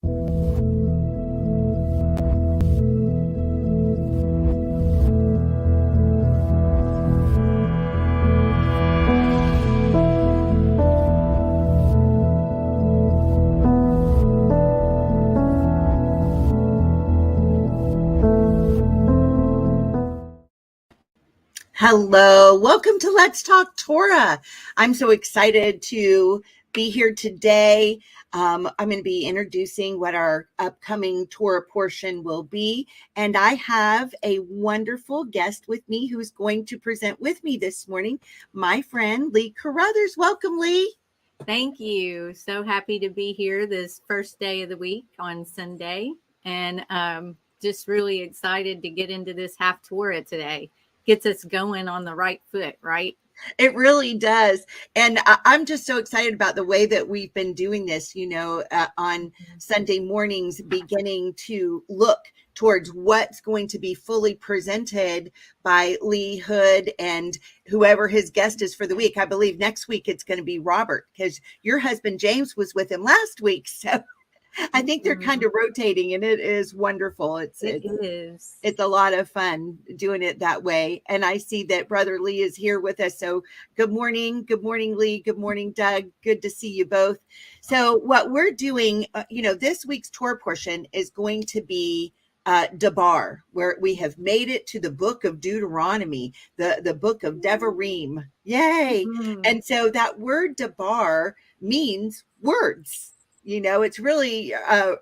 Hello, welcome to Let's Talk Torah. I'm so excited to be here today. I'm going to be introducing what our upcoming Torah portion will be. And I have a wonderful guest with me who's going to present with me this morning, my friend Leigh Caruthers. Welcome, Leigh. Thank you. So happy to be here this first day of the week on Sunday. And just really excited to get into this half Torah today. Gets us going on the right foot, right? It really does. And I'm just so excited about the way that we've been doing this, on Sunday mornings, beginning to look towards what's going to be fully presented by Leigh Hood and whoever his guest is for the week. I believe next week it's going to be Robert, because your husband James was with him last week. So I think they're kind of rotating, and it is wonderful. It is. It's a lot of fun doing it that way. And I see that Brother Leigh is here with us. So good morning. Good morning, Leigh. Good morning, Doug. Good to see you both. So what we're doing, this week's Torah portion is going to be Debar, where we have made it to the book of Deuteronomy, the book of Devarim. Yay. And so that word Debar means words. It's really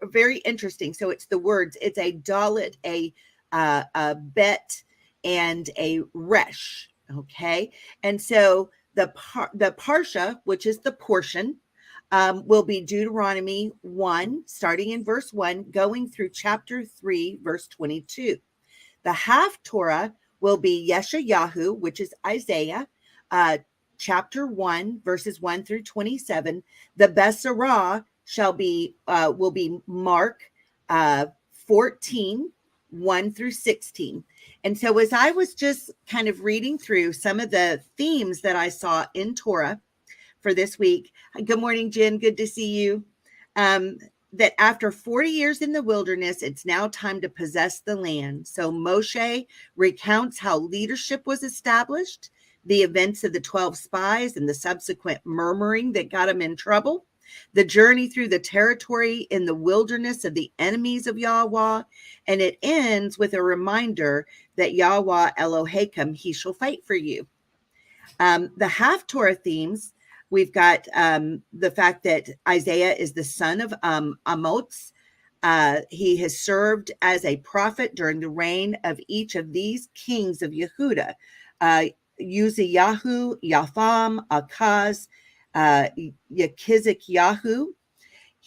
very interesting. So it's the words. It's a dalet, a bet, and a resh. Okay, and so the parsha, which is the portion, will be Deuteronomy 1, starting in verse 1, going through chapter 3, verse 22. The half Torah will be Yeshayahu, which is Isaiah, chapter 1, verses 1 through 27. The Besorah will be Mark 14, 1 through 16. And so as I was just kind of reading through some of the themes that I saw in Torah for this week, good morning, Jen, good to see you, that after 40 years in the wilderness, it's now time to possess the land. So Moshe recounts how leadership was established, the events of the 12 spies and the subsequent murmuring that got him in trouble, the journey through the territory in the wilderness of the enemies of Yahweh, and it ends with a reminder that Yahweh Elohim, he shall fight for you. The half Torah themes, we've got the fact that Isaiah is the son of Amoz. He has served as a prophet during the reign of each of these kings of Yehuda, Uzziyahu, Yatham, Akaz, Yechizkiyahu.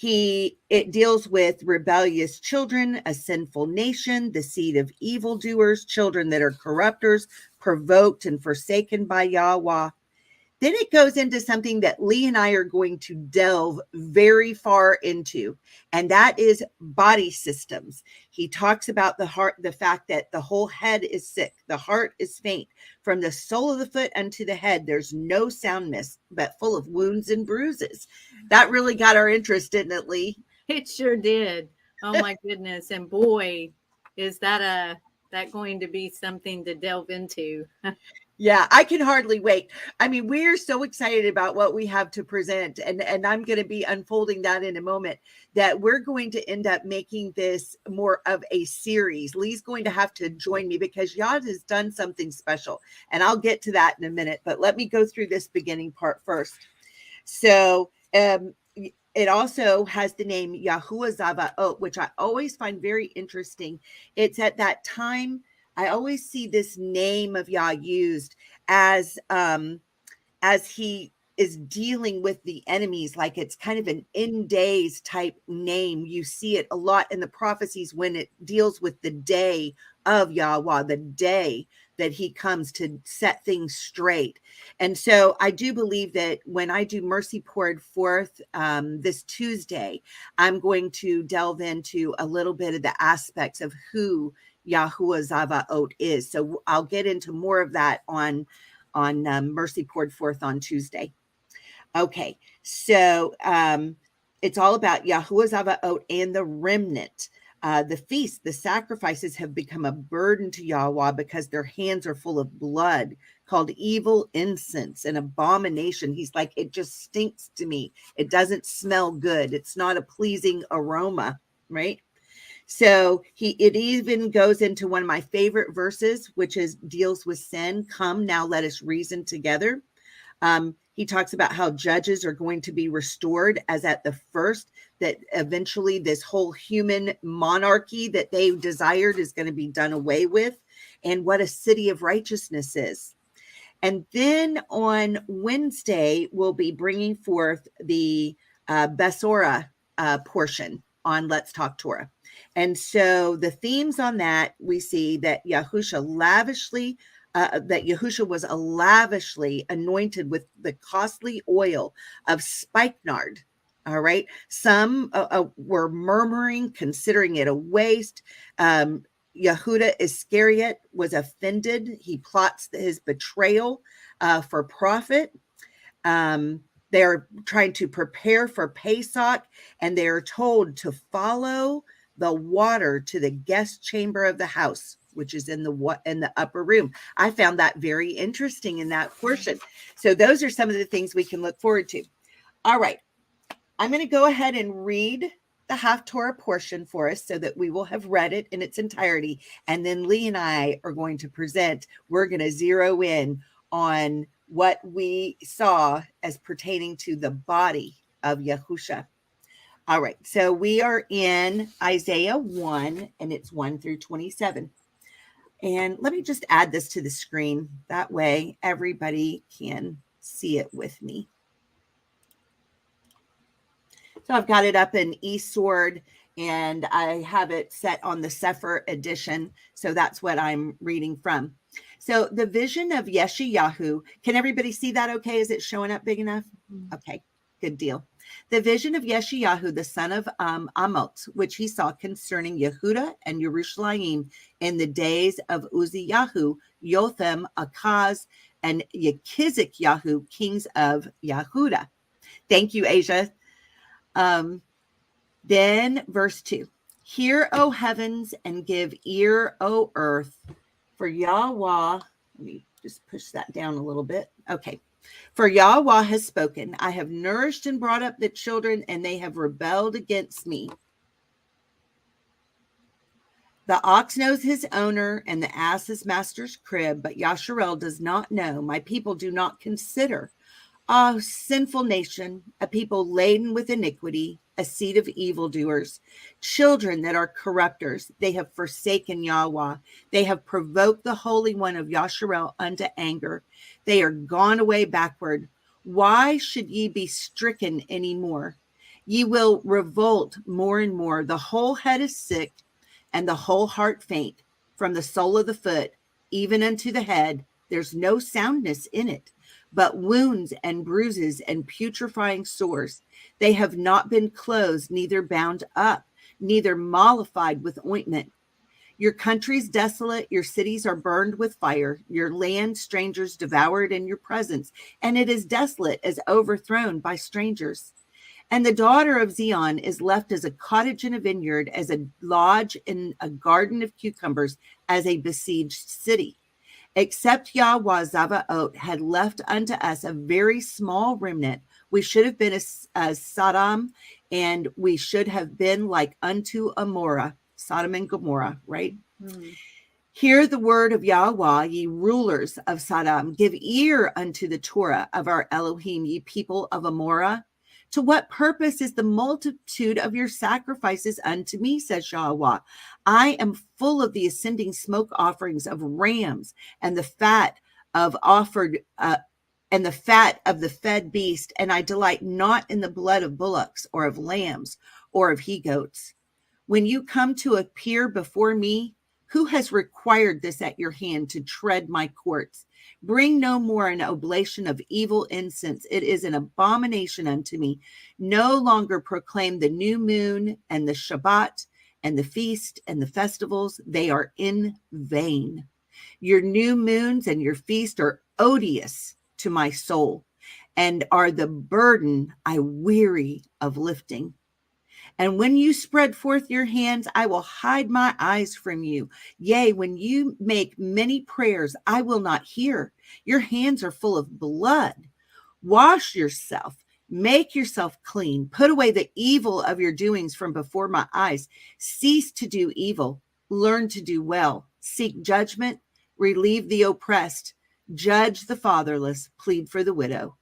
It deals with rebellious children, a sinful nation, the seed of evildoers, children that are corrupters, provoked and forsaken by Yahweh. Then it goes into something that Leigh and I are going to delve very far into, and that is body systems. He talks about the heart, the fact that the whole head is sick, the heart is faint. From the sole of the foot unto the head, there's no soundness, but full of wounds and bruises. That really got our interest, didn't it, Leigh? It sure did. Oh my goodness. And boy, is that going to be something to delve into. Yeah, I can hardly wait. I mean, we're so excited about what we have to present, and I'm going to be unfolding that in a moment, that we're going to end up making this more of a series. Leigh's going to have to join me because Yad has done something special, and I'll get to that in a minute, but let me go through this beginning part first. So it also has the name Yahuwah Zavaot, which I always find very interesting. It's at that time, I always see this name of Yah used as he is dealing with the enemies, like it's kind of an end days type name. You see it a lot in the prophecies when it deals with the day of Yahweh, the day that he comes to set things straight. And so I do believe that when I do Mercy Poured Forth this Tuesday, I'm going to delve into a little bit of the aspects of who Yahuwah Zavaot is. So I'll get into more of that on Mercy Poured Forth on Tuesday. Okay, so it's all about Yahuwah Zavaot and the remnant. The feast, the sacrifices have become a burden to Yahweh because their hands are full of blood, called evil incense, an abomination. He's like, it just stinks to me. It doesn't smell good. It's not a pleasing aroma, right? So it even goes into one of my favorite verses, which is deals with sin. Come now, let us reason together. He talks about how judges are going to be restored as at the first, that eventually this whole human monarchy that they desired is going to be done away with, and what a city of righteousness is. And then on Wednesday, we'll be bringing forth the Besora portion on Let's Talk Torah. And so the themes on that, we see that Yahusha was lavishly anointed with the costly oil of spikenard. All right. Some were murmuring, considering it a waste. Yehuda Iscariot was offended. He plots his betrayal for profit. They're trying to prepare for Pesach, and they're told to follow the water to the guest chamber of the house, which is in the upper room. I found that very interesting in that portion. So those are some of the things we can look forward to. All right. I'm going to go ahead and read the Haftorah portion for us so that we will have read it in its entirety. And then Leigh and I are going to present. We're going to zero in on what we saw as pertaining to the body of Yahusha. All right. So we are in Isaiah 1, and it's 1 through 27. And let me just add this to the screen. That way everybody can see it with me. So I've got it up in eSword, and I have it set on the Sefer edition. So that's what I'm reading from. So the vision of Yeshayahu, can everybody see that okay? Is it showing up big enough? Okay, good deal. The vision of Yeshayahu, the son of Amos, which he saw concerning Yehuda and Yerushalayim in the days of Uzziyahu, Yotham, Akaz, and Yechizkiyahu, kings of Yehuda. Thank you, Asia. Then verse 2. Hear, O heavens, and give ear, O earth, for Yahweh, let me just push that down a little bit. Okay. For Yahweh has spoken. I have nourished and brought up the children, and they have rebelled against me. The ox knows his owner, and the ass his master's crib, but Yasharel does not know. My people do not consider. Ah, sinful nation, a people laden with iniquity, a seed of evildoers, children that are corrupters. They have forsaken Yahweh. They have provoked the Holy One of Yasharel unto anger. They are gone away backward. Why should ye be stricken any more? Ye will revolt more and more. The whole head is sick, and the whole heart faint, from the sole of the foot, even unto the head. There's no soundness in it, but wounds and bruises and putrefying sores. They have not been closed, neither bound up, neither mollified with ointment. Your country's desolate, your cities are burned with fire, your land strangers devoured in your presence, and it is desolate as overthrown by strangers. And the daughter of Zion is left as a cottage in a vineyard, as a lodge in a garden of cucumbers, as a besieged city. Except Yahweh Zavaot had left unto us a very small remnant, we should have been as Sodom, and we should have been like unto Amorah, Sodom and Gomorrah, right? Hear the word of Yahweh, ye rulers of Sodom. Give ear unto the Torah of our Elohim, ye people of Amorah. To what purpose is the multitude of your sacrifices unto me, says Yahweh? I am full of the ascending smoke offerings of rams, and the fat of the fed beast, and I delight not in the blood of bullocks or of lambs or of he-goats. When you come to appear before me, who has required this at your hand to tread my courts? Bring no more an oblation of evil incense. It is an abomination unto me. No longer proclaim the new moon and the Shabbat and the feast and the festivals. They are in vain. Your new moons and your feast are odious to my soul. and are the burden I weary of lifting. And when you spread forth your hands, I will hide my eyes from you. Yea, when you make many prayers, I will not hear. Your hands are full of blood. Wash yourself, make yourself clean. Put away the evil of your doings from before my eyes. Cease to do evil. Learn to do well. Seek judgment. Relieve the oppressed. Judge the fatherless. Plead for the widow.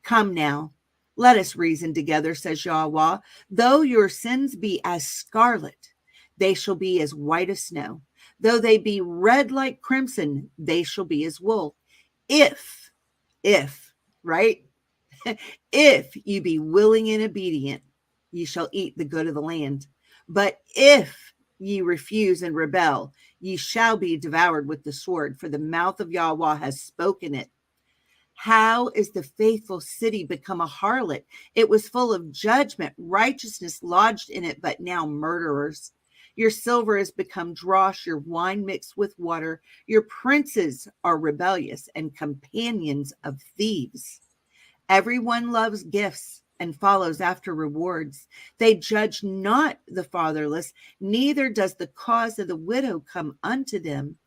Come now. Let us reason together, says Yahweh. Though your sins be as scarlet, they shall be as white as snow. Though they be red like crimson, they shall be as wool. If, right? If you be willing and obedient, ye shall eat the good of the land. But if ye refuse and rebel, ye shall be devoured with the sword, for the mouth of Yahweh has spoken it. How is the faithful city become a harlot? It was full of judgment, righteousness lodged in it, but now murderers. Your silver has become dross, your wine mixed with water. Your princes are rebellious and companions of thieves. Everyone loves gifts and follows after rewards. They judge not the fatherless, neither does the cause of the widow come unto them.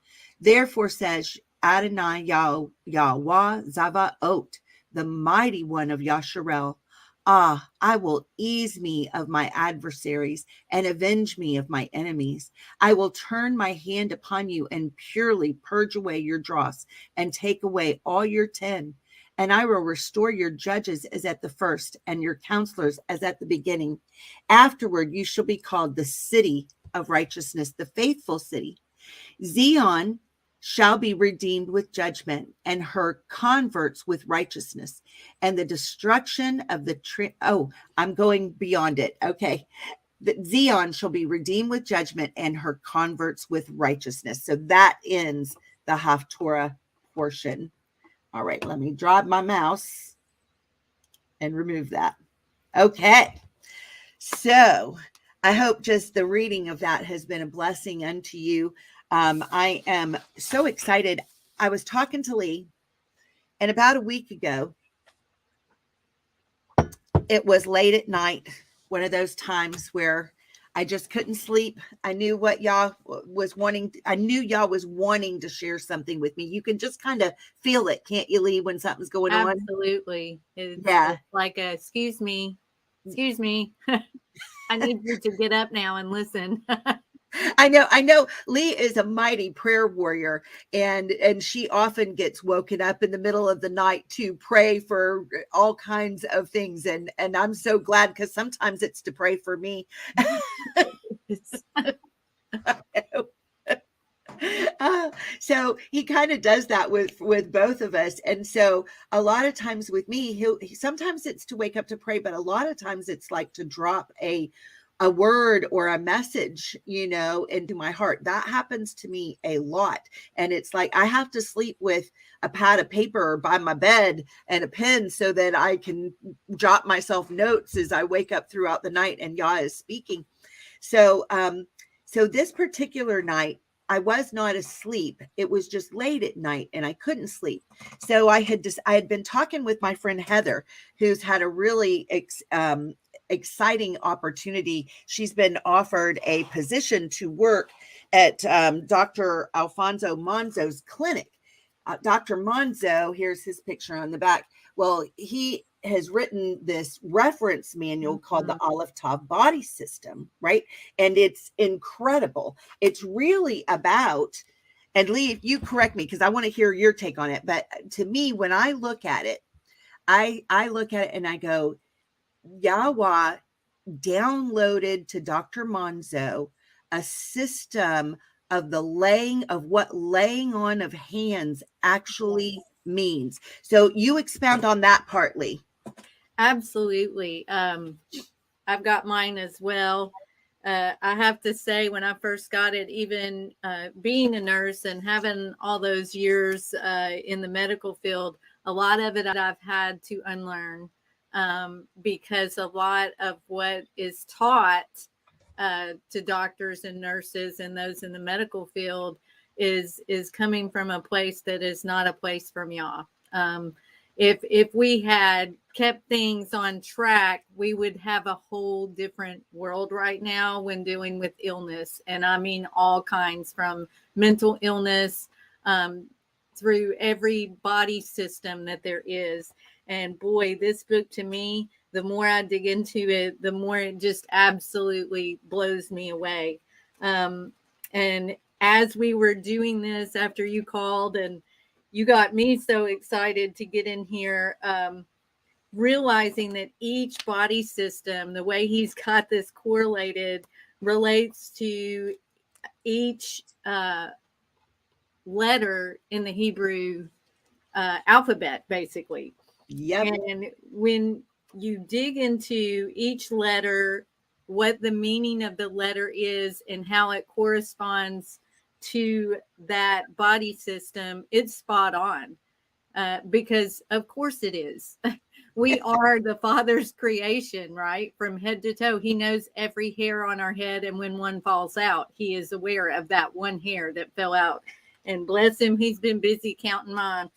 Therefore says Adonai Yahweh Zavaot, the mighty one of Yasharel, ah, I will ease me of my adversaries and avenge me of my enemies. I will turn my hand upon you and purely purge away your dross and take away all your tin. And I will restore your judges as at the first and your counselors as at the beginning. Afterward, you shall be called the city of righteousness, the faithful city. Zion shall be redeemed with judgment, and her converts with righteousness, and the destruction of the I'm going beyond it. Okay. That Zion shall be redeemed with judgment, and her converts with righteousness. So that ends the Haftorah portion. All right, let me drop my mouse and remove that. Okay. So I hope just the reading of that has been a blessing unto you. I am so excited. I was talking to Leigh, and about a week ago, it was late at night, one of those times where I just couldn't sleep. I knew what y'all was wanting. I knew y'all was wanting to share something with me. You can just kind of feel it, can't you, Leigh, when something's going on? Absolutely. It's like excuse me. I need you to get up now and listen. I know Leigh is a mighty prayer warrior, and she often gets woken up in the middle of the night to pray for all kinds of things, and I'm so glad, because sometimes it's to pray for me. So he kind of does that with both of us. And so a lot of times with me, sometimes it's to wake up to pray, but a lot of times it's like to drop a word or a message, into my heart. That happens to me a lot. And it's like, I have to sleep with a pad of paper by my bed and a pen so that I can jot myself notes as I wake up throughout the night and Yah is speaking. So this particular night, I was not asleep. It was just late at night and I couldn't sleep. So I had been talking with my friend Heather, who's had a really exciting opportunity. She's been offered a position to work at Dr. Alfonso Monzo's clinic. Dr. Monzo, here's his picture on the back. Well, he has written this reference manual called the Aleph Tav Body System, right? And it's incredible. It's really about, and Leigh, if you correct me, because I want to hear your take on it. But to me, when I look at it, I look at it and I go, Yahweh downloaded to Dr. Monzo a system of what laying on of hands actually means. So you expound on that partly. Absolutely. I've got mine as well. I have to say, when I first got it, even being a nurse and having all those years in the medical field, a lot of it I've had to unlearn, because a lot of what is taught to doctors and nurses and those in the medical field is coming from a place that is not a place from Yah. if we had kept things on track, we would have a whole different world right now when dealing with illness. And I mean, all kinds, from mental illness through every body system that there is. And boy, this book, to me, the more I dig into it, the more it just absolutely blows me away. And as we were doing this, after you called, and you got me so excited to get in here, realizing that each body system, the way he's got this correlated, relates to each letter in the Hebrew alphabet, basically. Yep. And when you dig into each letter, what the meaning of the letter is and how it corresponds to that body system, it's spot on. Because of course it is. We are the Father's creation, right? From head to toe. He knows every hair on our head. And when one falls out, he is aware of that one hair that fell out. And bless him, he's been busy counting mine.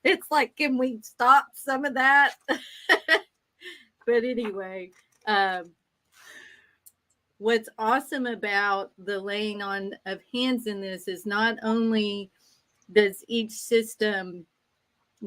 It's like, can we stop some of that? But anyway, what's awesome about the laying on of hands in this is not only does each system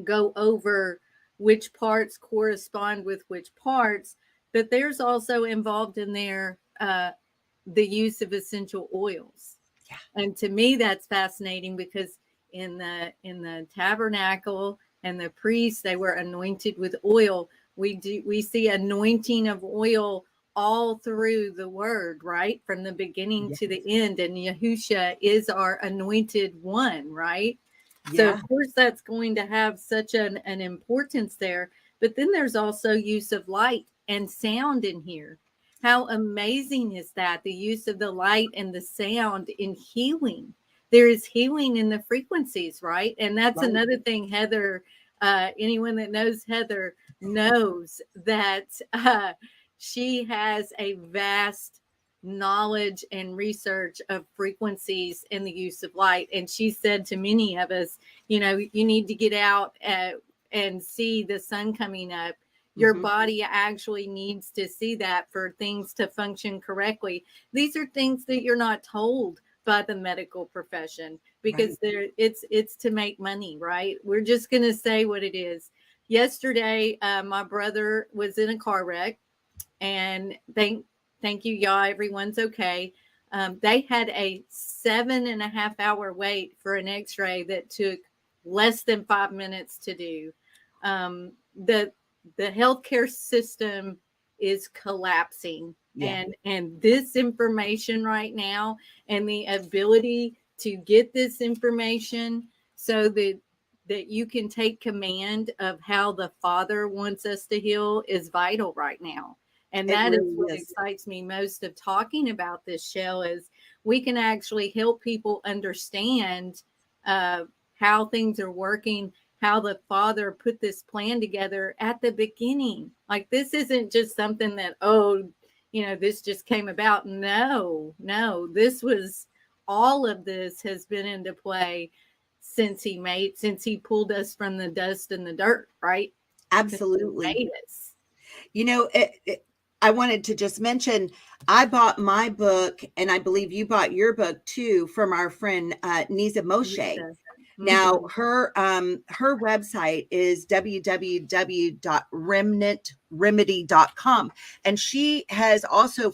go over which parts correspond with which parts, but there's also involved in there the use of essential oils. Yeah. And to me, that's fascinating, because in the tabernacle and the priests, they were anointed with oil. We see anointing of oil all through the word, right? From the beginning Yes. to the end. And Yahusha is our anointed one, right? Yeah. So of course that's going to have such an importance there. But then there's also use of light and sound in here. How amazing is that? The use of the light and the sound in healing. There is healing in the frequencies, right? And that's Right. another thing, Heather. Anyone that knows Heather knows that she has a vast knowledge and research of frequencies and the use of light. And she said to many of us, you know, you need to get out and see the sun coming up. Your body actually needs to see that for things to function correctly. These are things that you're not told by the medical profession, because it's to make money, right? We're just going to say what it is. Yesterday, my brother was in a car wreck, and thank you, y'all. Everyone's okay. They had a 7.5 hour wait for an x-ray that took less than 5 minutes to do. The healthcare system is collapsing. Yeah. And this information right now, and the ability to get this information so that you can take command of how the Father wants us to heal, is vital right now. And that is what excites me most of talking about this, Chelle, is we can actually help people understand how things are working, how the Father put this plan together at the beginning. Like, this isn't just something that, this just came about. No, this was, all of this has been into play since he pulled us from the dust and the dirt, right? Absolutely. He made us. You know, I wanted to just mention, I bought my book, and I believe you bought your book too, from our friend Nisa Moshe. Now, her website is www.remnantremedy.com, and she has also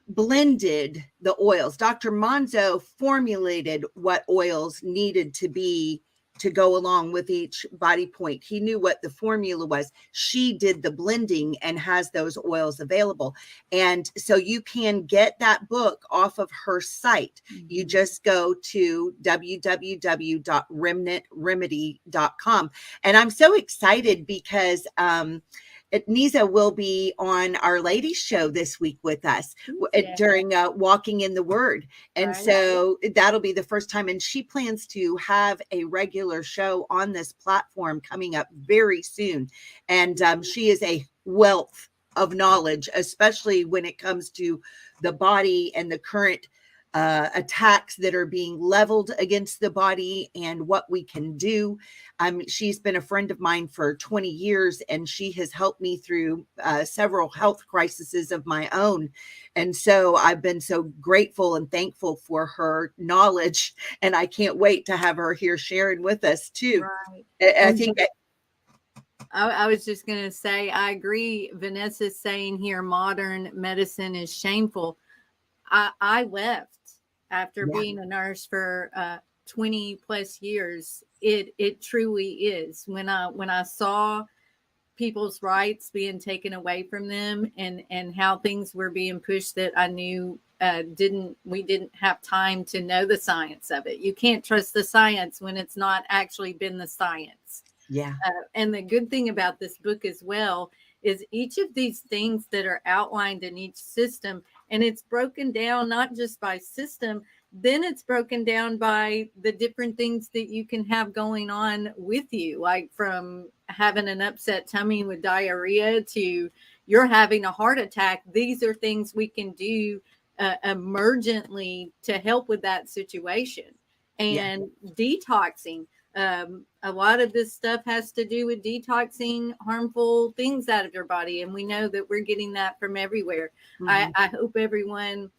blended the oils. Dr. Monzo formulated what oils needed to be to go along with each body point. He knew what the formula was. She did the blending and has those oils available. And so you can get that book off of her site. You just go to www.remnantremedy.com. And I'm so excited because Nisa will be on Our Lady's show this week with us during Walking in the Word. And so that'll be the first time. And she plans to have a regular show on this platform coming up very soon. And she is a wealth of knowledge, especially when it comes to the body and the current attacks that are being leveled against the body and what we can do. She's been a friend of mine for 20 years, and she has helped me through several health crises of my own. And so I've been so grateful and thankful for her knowledge, and I can't wait to have her here sharing with us too. Right. I think I was just going to say, I agree. Vanessa's saying here, modern medicine is shameful. I left after being a nurse for 20 plus years. It truly is. When I saw people's rights being taken away from them, and how things were being pushed that I knew we didn't have time to know the science of it. You can't trust the science when it's not actually been the science. Yeah. And the good thing about this book as well is each of these things that are outlined in each system, and it's broken down not just by system, then it's broken down by the different things that you can have going on with you, like from having an upset tummy with diarrhea to you're having a heart attack. These are things we can do emergently to help with that situation. And detoxing. A lot of this stuff has to do with detoxing harmful things out of your body. And we know that we're getting that from everywhere. Mm-hmm. I hope everyone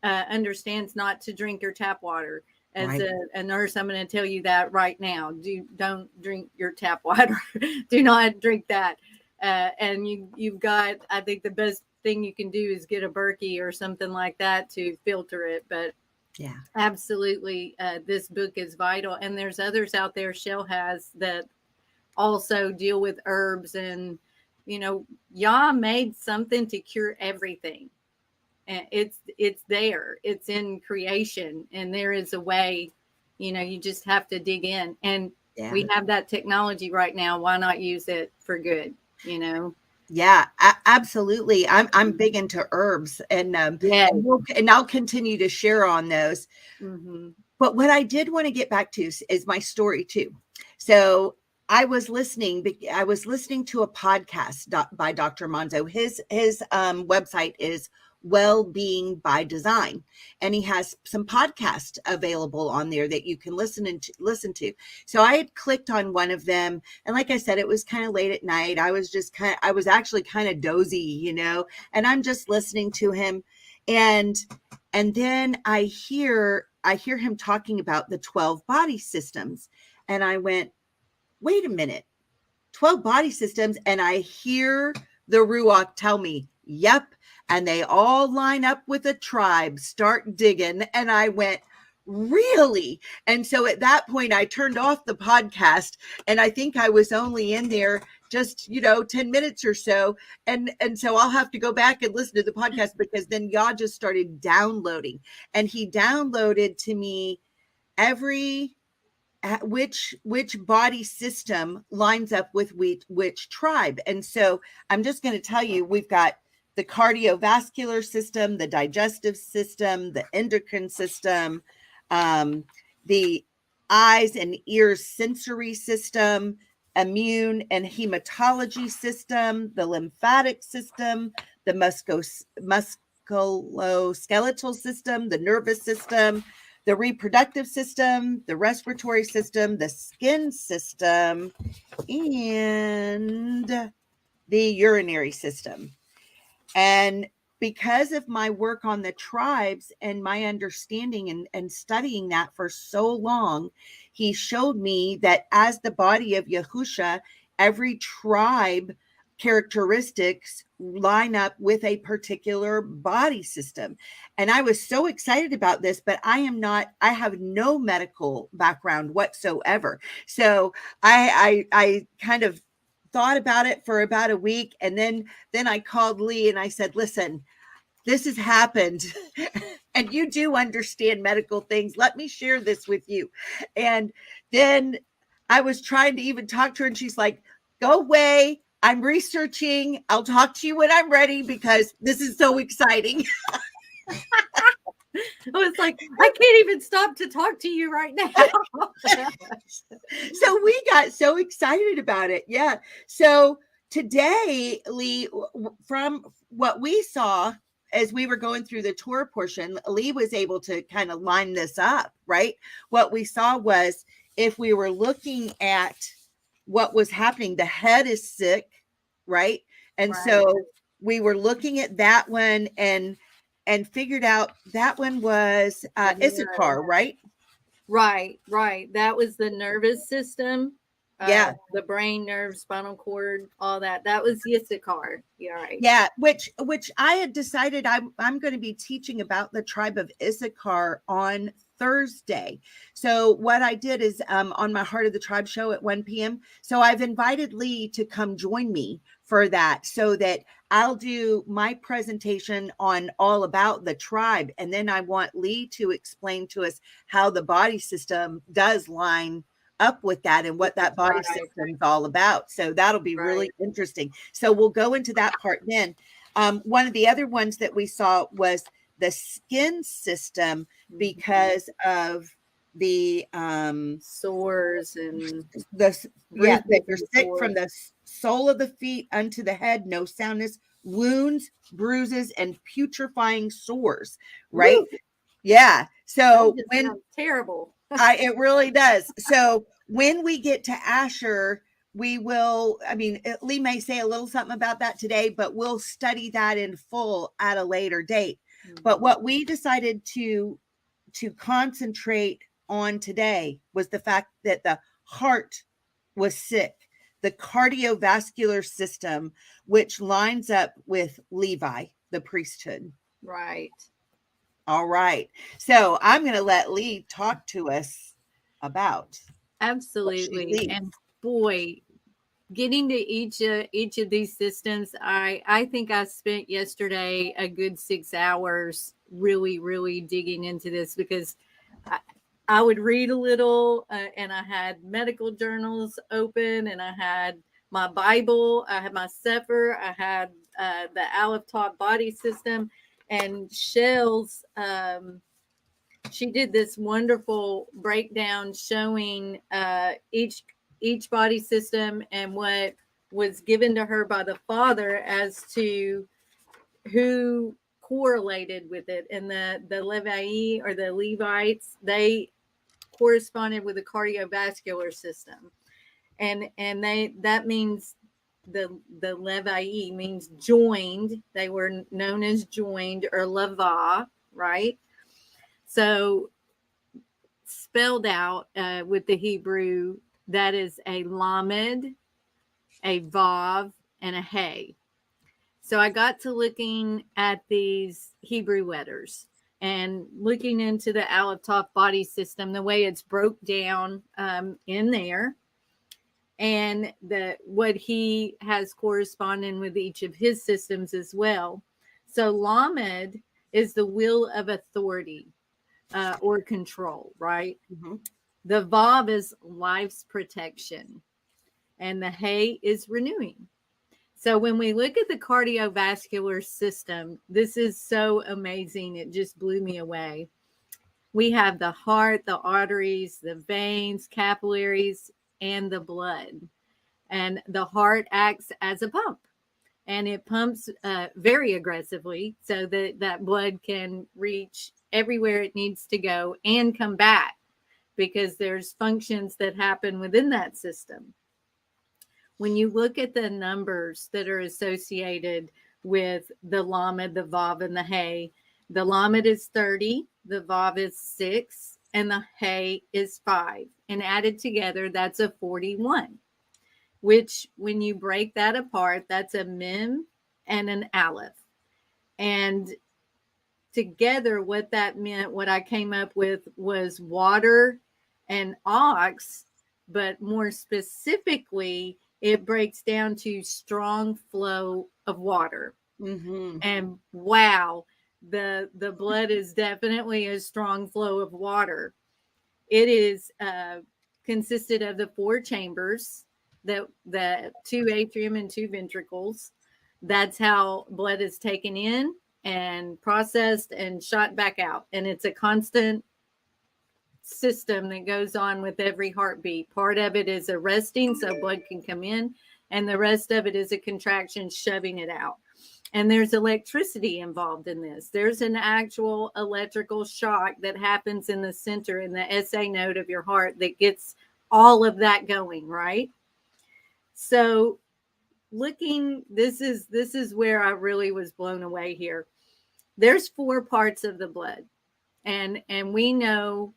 understands not to drink your tap water. As a nurse, I'm going to tell you that right now. Don't drink your tap water. Do not drink that. And you've got, I think the best thing you can do is get a Berkey or something like that to filter it. But yeah, absolutely. This book is vital. And there's others out there Chelle has that also deal with herbs. And, Yah made something to cure everything. And it's there. It's in creation. And there is a way, you just have to dig in. And we have that technology right now. Why not use it for good, Yeah, absolutely. I'm big into herbs, and I'll continue to share on those. Mm-hmm. But what I did want to get back to is my story too. So I was listening to a podcast by Dr. Monzo. His website is Well-Being by Design, and he has some podcasts available on there that you can listen to. So I had clicked on one of them, and like I said, it was kind of late at night. I was actually kind of dozy, and I'm just listening to him, and then I hear him talking about the 12 body systems, and I went, wait a minute, 12 body systems, and I hear the Ruach tell me, yep. And they all line up with a tribe, start digging. And I went, really? And so at that point, I turned off the podcast, and I think I was only in there just, 10 minutes or so. And so I'll have to go back and listen to the podcast, because then Yah just started downloading, and he downloaded to me which body system lines up with which tribe. And so I'm just going to tell you, we've got the cardiovascular system, the digestive system, the endocrine system, the eyes and ears sensory system, immune and hematology system, the lymphatic system, the musculoskeletal system, the nervous system, the reproductive system, the respiratory system, the skin system, and the urinary system. And because of my work on the tribes and my understanding and studying that for so long, he showed me that as the body of Yahusha, every tribe characteristics line up with a particular body system. And I was so excited about this, but I have no medical background whatsoever. So I kind of thought about it for about a week. And then I called Leigh and I said, listen, this has happened and you do understand medical things. Let me share this with you. And then I was trying to even talk to her, and she's like, go away. I'm researching. I'll talk to you when I'm ready, because this is so exciting. I was like, I can't even stop to talk to you right now. So we got so excited about it. Yeah. So today, Leigh, from what we saw, as we were going through the tour portion, Leigh was able to kind of line this up, right? What we saw was, if we were looking at what was happening, the head is sick, right? And so we were looking at that one and figured out that one was Issachar, right? Right. That was the nervous system. Yeah. The brain, nerve, spinal cord, all that. That was Issachar. Yeah, right. Yeah, which I had decided I'm going to be teaching about the tribe of Issachar on Thursday. So what I did is on my Heart of the Tribe show at 1 p.m. So I've invited Leigh to come join me for that, so that I'll do my presentation on all about the tribe. And then I want Leigh to explain to us how the body system does line up with that and what that body system is all about. So that'll be really interesting. So we'll go into that part then. One of the other ones that we saw was the skin system, because of the sores and that you're sick from the sole of the feet unto the head, no soundness, wounds, bruises, and putrefying sores, right? Woo. Yeah. So when terrible. It really does. So when we get to Asher, we will, I mean, Leigh may say a little something about that today, but we'll study that in full at a later date. Mm-hmm. But what we decided to concentrate on today was the fact that the heart was sick, the cardiovascular system, which lines up with Leviy, the priesthood. Right. All right. So I'm going to let Leigh talk to us about. Absolutely. And boy, getting to each of these systems, I think I spent yesterday a good 6 hours really digging into this, because I would read a little and I had medical journals open, and I had my Bible, I had my Sefer, I had the Aleph Taught body system. And Chelle's, she did this wonderful breakdown showing each body system and what was given to her by the Father as to who correlated with it. And the Leviy, or the Levites, they corresponded with the cardiovascular system, and that means the Leviy means joined. They were known as joined, or Leviy, right? So spelled out with the Hebrew, that is a Lamed, a Vav, and a Hey. So I got to looking at these Hebrew letters and looking into the Aleph Taught body system, the way it's broke down in there, and what he has corresponding with each of his systems as well. So Lamed is the will of authority or control, right? Mm-hmm. The Vav is life's protection, and the Hey is renewing. So when we look at the cardiovascular system, this is so amazing. It just blew me away. We have the heart, the arteries, the veins, capillaries, and the blood. And the heart acts as a pump, and it pumps very aggressively so that blood can reach everywhere it needs to go and come back, because there's functions that happen within that system. When you look at the numbers that are associated with the Lamed, the Vav, and the Hey, the Lamed is 30, the Vav is 6, and the Hey is 5. And added together, that's a 41, which when you break that apart, that's a Mem and an Aleph. And together, what that meant, what I came up with, was water and ox, but more specifically, it breaks down to strong flow of water. Mm-hmm. And wow, the blood is definitely a strong flow of water. It is consisted of the 4 chambers, the 2 atrium and 2 ventricles. That's how blood is taken in and processed and shot back out. And it's a constant system that goes on with every heartbeat. Part of it is arresting so blood can come in, and the rest of it is a contraction shoving it out. And there's electricity involved in this. There's an actual electrical shock that happens in the center, in the SA node of your heart, that gets all of that going, right? So this is where I really was blown away here. There's 4 parts of the blood. And we know,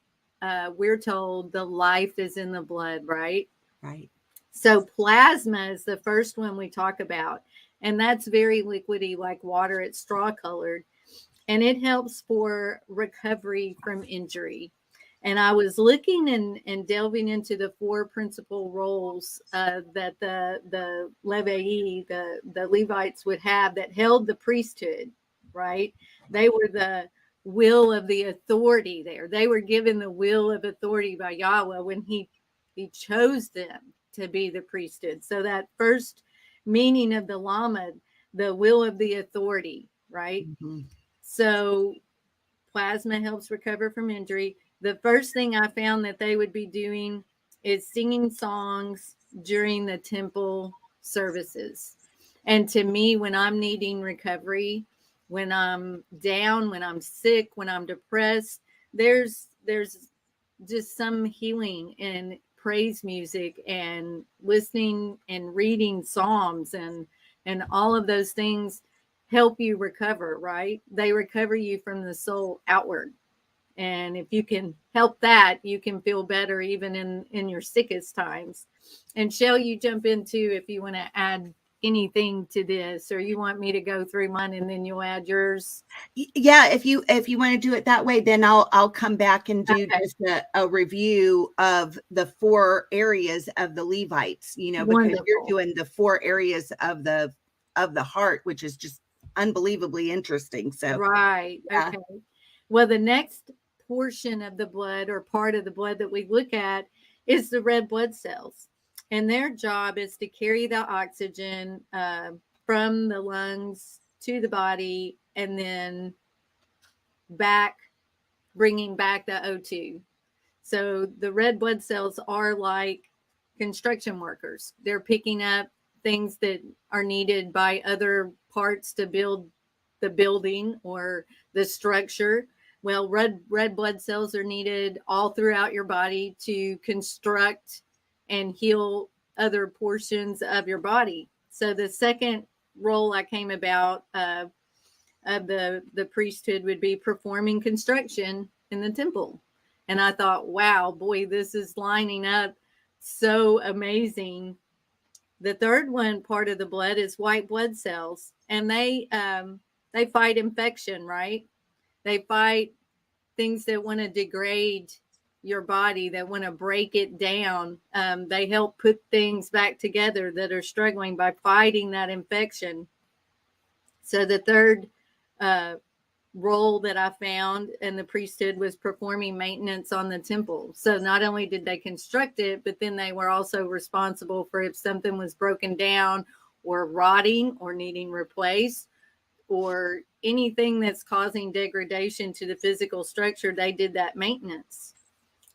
we're told the life is in the blood, right? Right. So plasma is the first one we talk about. And that's very liquidy, like water. It's straw colored. And it helps for recovery from injury. And I was looking and delving into the 4 principal roles that the Leviy, the Levites would have that held the priesthood, right? They were the will of the authority there. They were given the will of authority by Yahweh when he chose them to be the priesthood. So that first meaning of the Lamed, the will of the authority, right? Mm-hmm. So plasma helps recover from injury. The first thing I found that they would be doing is singing songs during the temple services. And to me, when I'm needing recovery, when I'm down, when I'm sick, when I'm depressed, there's just some healing in praise music and listening and reading Psalms and all of those things help you recover, right? They recover you from the soul outward. And if you can help that, you can feel better even in your sickest times. And Chelle, you jump in too if you want to add anything to this, or you want me to go through mine and then you'll add yours. Yeah, if you want to do it that way, then I'll come back and do just a review of the 4 areas of the Levites, because Wonderful. you're doing the 4 areas of the heart, which is just unbelievably interesting. So right. yeah. Okay. Well, the next portion of the blood, or part of the blood that we look at, is the red blood cells. And their job is to carry the oxygen from the lungs to the body and then bringing back the O2. So the red blood cells are like construction workers. They're picking up things that are needed by other parts to build the building or the structure. Well, red blood cells are needed all throughout your body to construct and heal other portions of your body. So the second role I came about of the priesthood would be performing construction in the temple. And I thought, wow, boy, this is lining up so amazing. The third one part of the blood is white blood cells, and they fight infection, right? They fight things that want to degrade your body, that want to break it down. They help put things back together that are struggling by fighting that infection. So the third role that I found in the priesthood was performing maintenance on the temple. So not only did they construct it, but then they were also responsible for if something was broken down or rotting or needing replaced or anything that's causing degradation to the physical structure, they did that maintenance.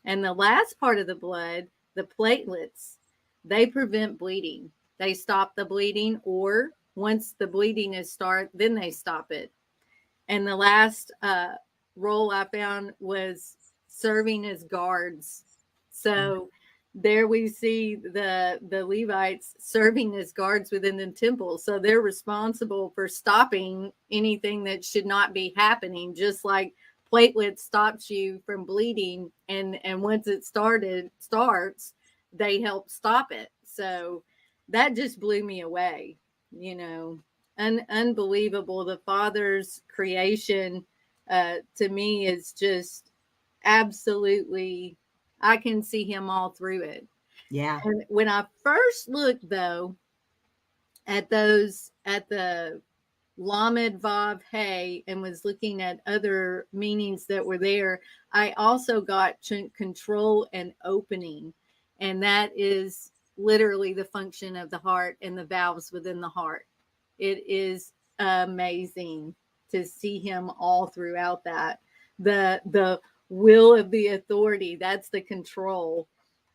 And the last part of the blood, the platelets, they prevent bleeding. They stop the bleeding, or once the bleeding is started, then they stop it. And the last role I found was serving as guards. So there we see the Levites serving as guards within the temple. So they're responsible for stopping anything that should not be happening, just like platelets stops you from bleeding. And once it starts, they help stop it. So that just blew me away, unbelievable. The Father's creation to me is just absolutely, I can see him all through it. Yeah. And when I first looked though at the Lamed Vav Hey and was looking at other meanings that were there, I also got control and opening. And that is literally the function of the heart and the valves within the heart. It is amazing to see him all throughout that. The will of the authority, that's the control.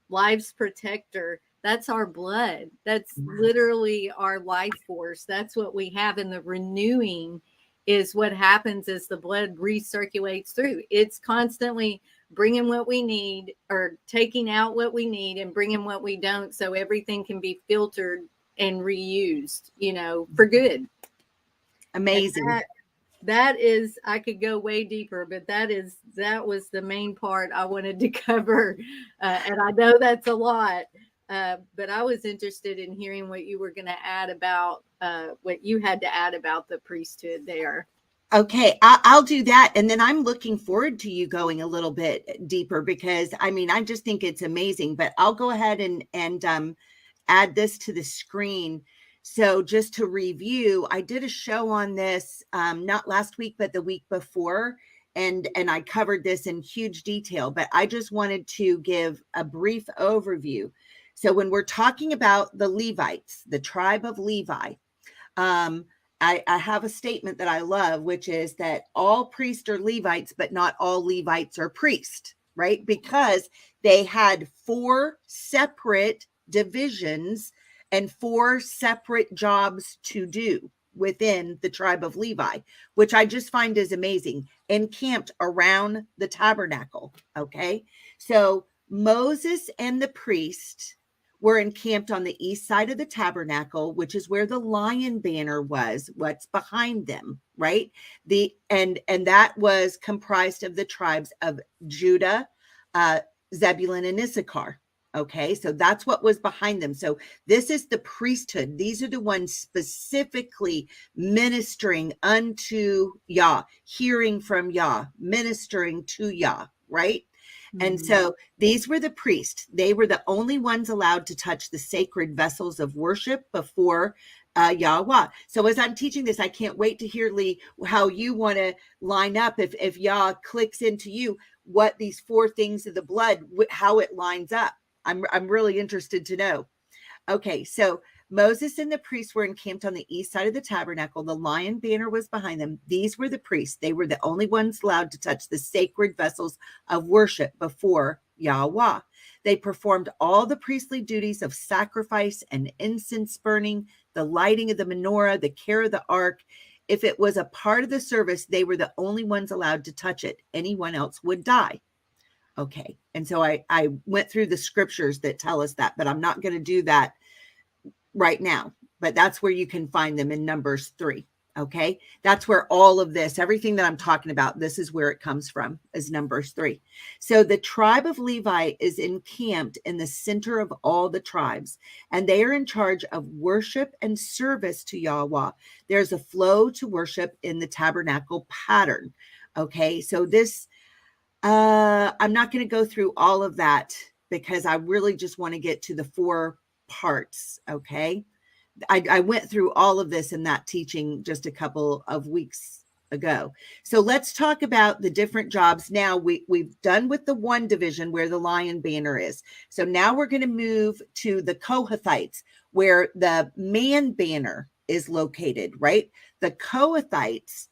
Life's protector, That's our blood. That's literally our life force. That's what we have. And the renewing is what happens as the blood recirculates through. It's constantly bringing what we need or taking out what we need and bringing what we don't, so everything can be filtered and reused, for good. Amazing. That is, I could go way deeper, but that was the main part I wanted to cover. And I know that's a lot, but I was interested in hearing what you were going to add about what you had to add about the priesthood there. Okay, I'll do that. And then I'm looking forward to you going a little bit deeper, because I just think it's amazing. But I'll go ahead and add this to the screen. So just to review, I did a show on this not last week, but the week before. And I covered this in huge detail, but I just wanted to give a brief overview. So when we're talking about the Levites, the tribe of Levi, I have a statement that I love, which is that all priests are Levites, but not all Levites are priests, right? Because they had 4 separate divisions and 4 separate jobs to do within the tribe of Levi, which I just find is amazing, encamped around the tabernacle. Okay. So Moses and the priest were encamped on the east side of the tabernacle, which is where the lion banner was, what's behind them, right? And that was comprised of the tribes of Judah, Zebulun, and Issachar. Okay, so that's what was behind them. So this is the priesthood. These are the ones specifically ministering unto Yah, hearing from Yah, ministering to Yah, right? And so these were the priests. They were the only ones allowed to touch the sacred vessels of worship before Yahweh. So as I'm teaching this, I can't wait to hear, Leigh, how you want to line up, if Yah clicks into you, what these 4 things of the blood, how it lines up. I'm really interested to know. Okay, so Moses and the priests were encamped on the east side of the tabernacle. The lion banner was behind them. These were the priests. They were the only ones allowed to touch the sacred vessels of worship before Yahweh. They performed all the priestly duties of sacrifice and incense burning, the lighting of the menorah, the care of the ark. If it was a part of the service, they were the only ones allowed to touch it. Anyone else would die. Okay, and so I went through the scriptures that tell us that, but I'm not going to do that right now. But that's where you can find them in Numbers 3. Okay, that's where all of this, everything that I'm talking about, this is where it comes from, is Numbers 3. So the tribe of Levi is encamped in the center of all the tribes, and they are in charge of worship and service to Yahweh. There's a flow to worship in the tabernacle pattern. Okay, so this, I'm not going to go through all of that, because I really just want to get to the 4 parts. Okay. I went through all of this in that teaching just a couple of weeks ago. So let's talk about the different jobs. Now we've done with the 1 division where the lion banner is. So now we're going to move to the Cohethites, where the man banner is located, right? The Cohethites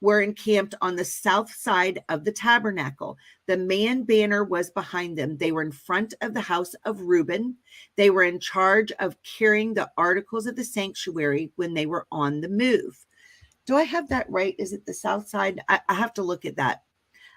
were encamped on the south side of the tabernacle. The man banner was behind them. They were in front of the house of Reuben. They were in charge of carrying the articles of the sanctuary when they were on the move. Do I have that right? Is it the south side? I have to look at that.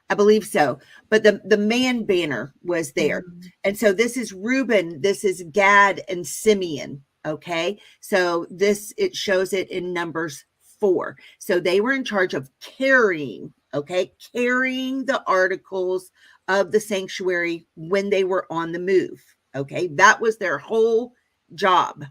I believe so. But the man banner was there. And so this is Reuben, this is Gad and Simeon. Okay. So it shows it in Numbers 4. So they were in charge of carrying the articles of the sanctuary when they were on the move. Okay. That was their whole job.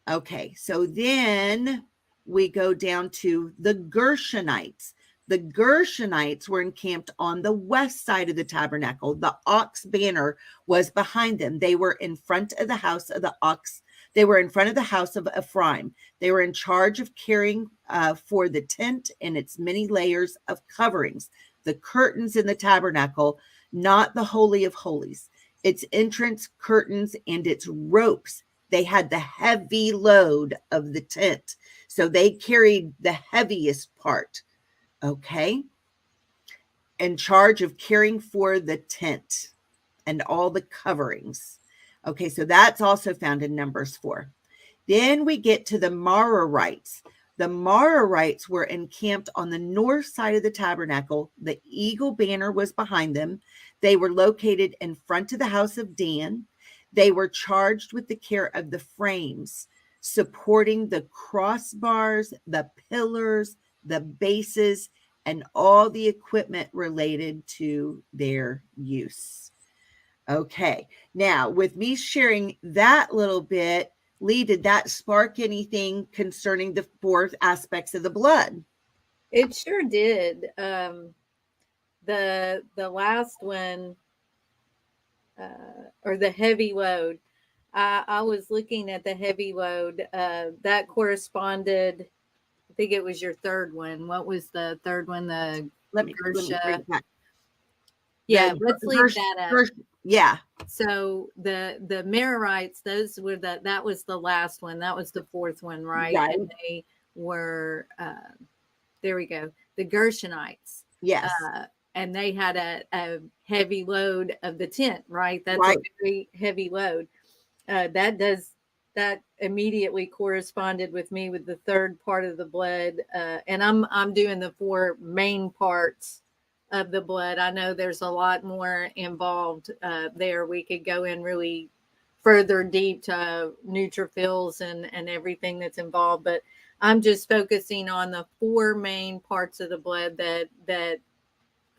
Okay. So then we go down to the Gershonites. The Gershonites were encamped on the west side of the tabernacle. The ox banner was behind them. They were in front of the house of the ox. They were in front of the house of Ephraim. They were in charge of caring for the tent and its many layers of coverings, the curtains in the tabernacle, not the Holy of Holies, its entrance curtains and its ropes. They had the heavy load of the tent. So they carried the heaviest part. Okay. In charge of caring for the tent and all the coverings. Okay, so that's also found in Numbers 4. Then we get to the Merarites. The Merarites were encamped on the north side of the tabernacle. The eagle banner was behind them. They were located in front of the house of Dan. They were charged with the care of the frames, supporting the crossbars, the pillars, the bases, and all the equipment related to their use. Okay, now with me sharing that little bit, Leigh, did that spark anything concerning the fourth aspects of the blood? It sure did. The last one, or the heavy load. I was looking at the heavy load. That corresponded. I think it was your third one. What was the third one? The Let me bring it back. Yeah, let's leave that up. Yeah. So the Merarites, those were that was the last one. That was the fourth one, right? Right. And they were there we go. The Gershonites. Yes. And they had a heavy load of the tent, right? That's right. a very heavy load. That immediately corresponded with me with the third part of the blood. And I'm doing the four main parts of the blood. I know there's a lot more involved there. We could go in really further deep to neutrophils and everything that's involved, but I'm just focusing on the four main parts of the blood that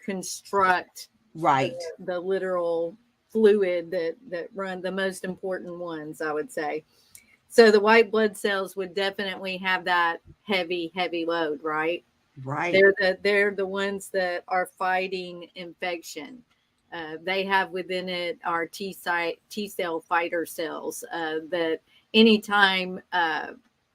construct right the literal fluid that run, the most important ones, I would say. So the white blood cells would definitely have that heavy load, right? Right. They're the ones that are fighting infection. They have within it our T cell fighter cells that anytime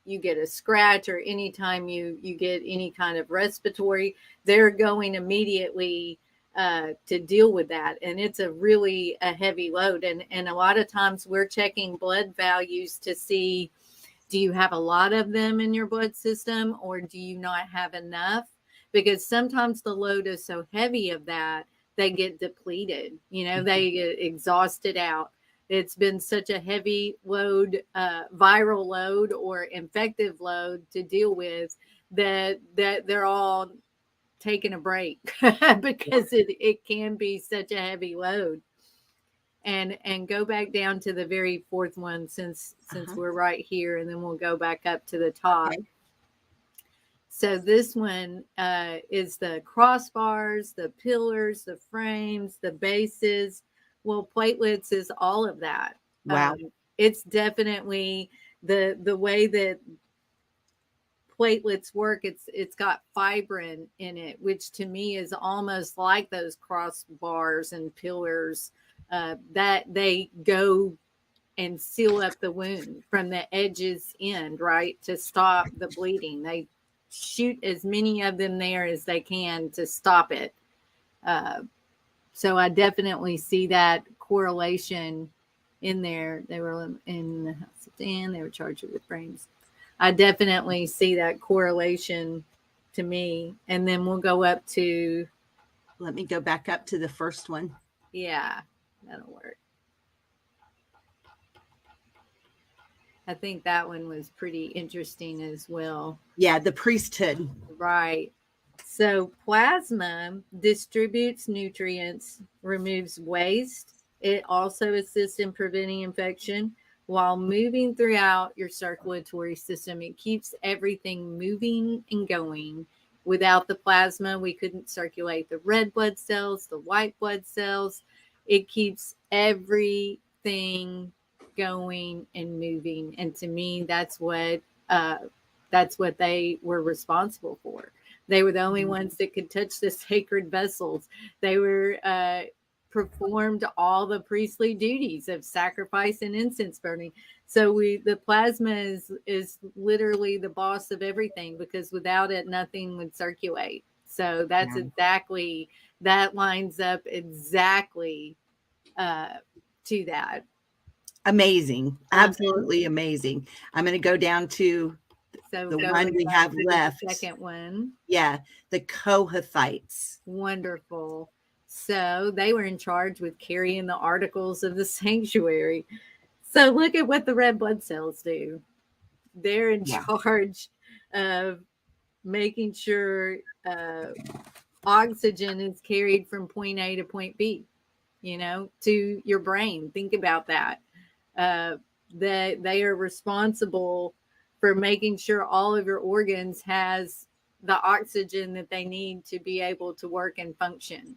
you get a scratch or anytime you get any kind of respiratory, they're going immediately to deal with that. And it's a heavy load. And a lot of times we're checking blood values to see, do you have a lot of them in your blood system or do you not have enough? Because sometimes the load is so heavy of that, they get depleted, they get exhausted out. It's been such a heavy load, viral load or infective load to deal with that they're all taking a break because it can be such a heavy load. And go back down to the very fourth one since we're right here, and then we'll go back up to the top. Okay. So this one is the crossbars, the pillars, the frames, the bases. Well, platelets is all of that. Wow. It's definitely the way that platelets work. It's got fibrin in it, which to me is almost like those crossbars and pillars that they go and seal up the wound from the edges end, right, to stop the bleeding. They shoot as many of them there as they can to stop it. So I definitely see that correlation in there. They were in the house of Dan. They were charged with frames. I definitely see that correlation to me. And then we'll go up to. Let me go back up to the first one. Yeah, that'll work. I think that one was pretty interesting as well. Yeah, the priesthood. Right. So plasma distributes nutrients, removes waste. It also assists in preventing infection while moving throughout your circulatory system. It keeps everything moving and going. Without the plasma, we couldn't circulate the red blood cells, the white blood cells. It keeps everything going and moving. And to me, that's what they were responsible for. They were the only ones that could touch the sacred vessels. They were performed all the priestly duties of sacrifice and incense burning. So the plasma is literally the boss of everything, because without it, nothing would circulate. So that's exactly, that lines up exactly to that. Amazing. Absolutely amazing. I'm going to go down to the one we have left. The second one. Yeah, the Cohethites. Wonderful. So they were in charge with carrying the articles of the sanctuary. So look at what the red blood cells do. They're in Yeah. charge of making sure oxygen is carried from point A to point B, to your brain. Think about that. That they are responsible for making sure all of your organs has the oxygen that they need to be able to work and function.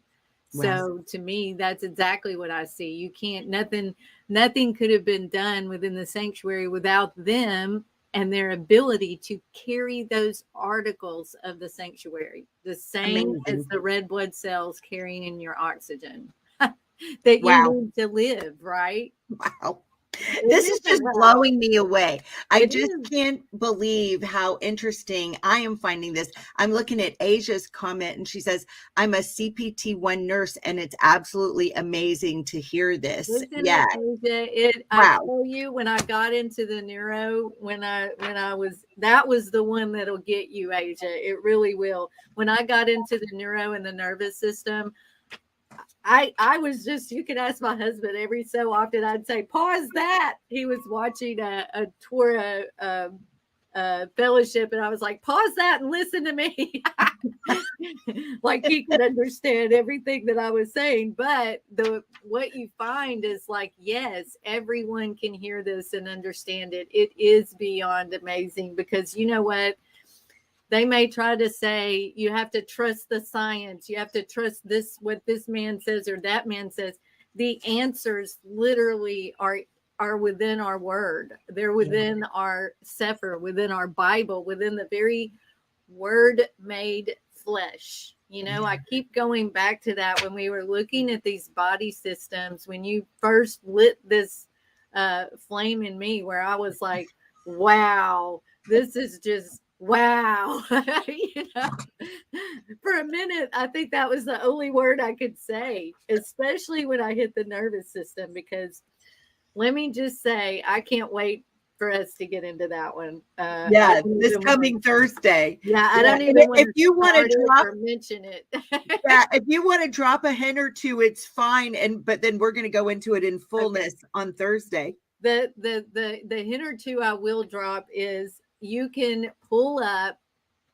So to me, that's exactly what I see. You can't, nothing could have been done within the sanctuary without them and their ability to carry those articles of the sanctuary, the same as the red blood cells carrying in your oxygen that you need to live, right? Wow. This is just blowing me away. I just can't believe how interesting I am finding this. I'm looking at Asia's comment and she says, I'm a CPT1 nurse and it's absolutely amazing to hear this. Yeah. I tell you, when I got into the neuro, that was the one that'll get you, Asia. It really will. When I got into the neuro and the nervous system, I was just, you can ask my husband every so often, I'd say, pause that. He was watching a tour, fellowship, and I was like, pause that and listen to me. Like he could understand everything that I was saying. But what you find is like, yes, everyone can hear this and understand it. It is beyond amazing, because you know what? They may try to say, you have to trust the science. You have to trust this, what this man says or that man says. The answers literally are within our word. They're within our Sefer, within our Bible, within the very word made flesh. I keep going back to that when we were looking at these body systems, when you first lit this flame in me, where I was like, wow, this is just, wow. For a minute, I think that was the only word I could say, especially when I hit the nervous system, because let me just say, I can't wait for us to get into that one. This coming Thursday. I don't even want if you want to drop or mention it. If you want to drop a hint or two, it's fine. But then we're going to go into it in fullness on Thursday. The hint or two I will drop is, you can pull up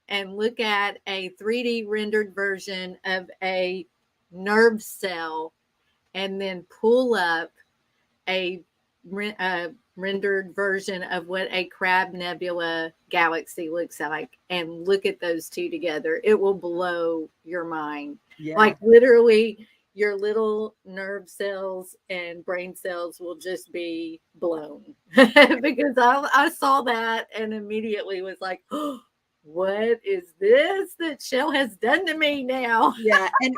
and look at a 3D rendered version of a nerve cell, and then pull up a rendered version of what a Crab Nebula galaxy looks like, and look at those two together. It will blow your mind. Like literally, your little nerve cells and brain cells will just be blown. Because I saw that and immediately was like, oh, what is this that Chelle has done to me now?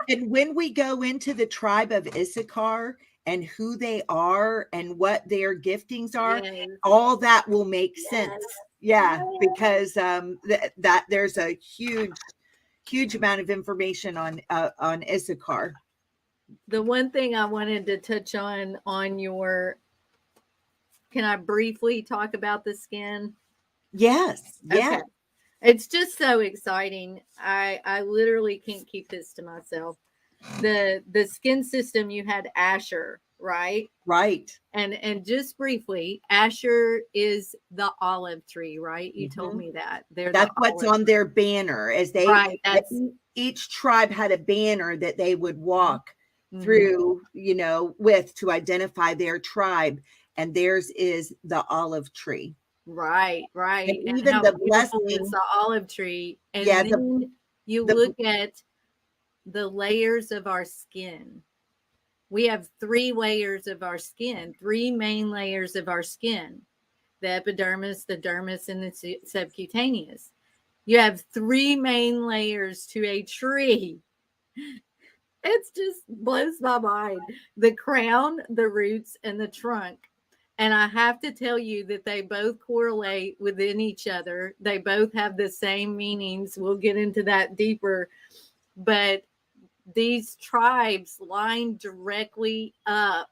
And when we go into the tribe of Issachar and who they are and what their giftings are, all that will make sense. Because that there's a huge amount of information on Issachar. The one thing I wanted to touch on your, can I briefly talk about the skin? Yes. Yeah. Okay. It's just so exciting. I literally can't keep this to myself. The skin system, you had Asher, right? Right. And just briefly, Asher is the olive tree, right? You told me that. That's what's on their banner, as they each tribe had a banner that they would walk through, with, to identify their tribe, and theirs is the olive tree. Right. And even the blessing is the olive tree. And then you look at the layers of our skin. We have 3 layers of our skin, 3 main layers of our skin: the epidermis, the dermis, and the subcutaneous. You have 3 main layers to a tree. It's just blows my mind. The crown, the roots, and the trunk. And I have to tell you that they both correlate within each other. They both have the same meanings. We'll get into that deeper. But these tribes line directly up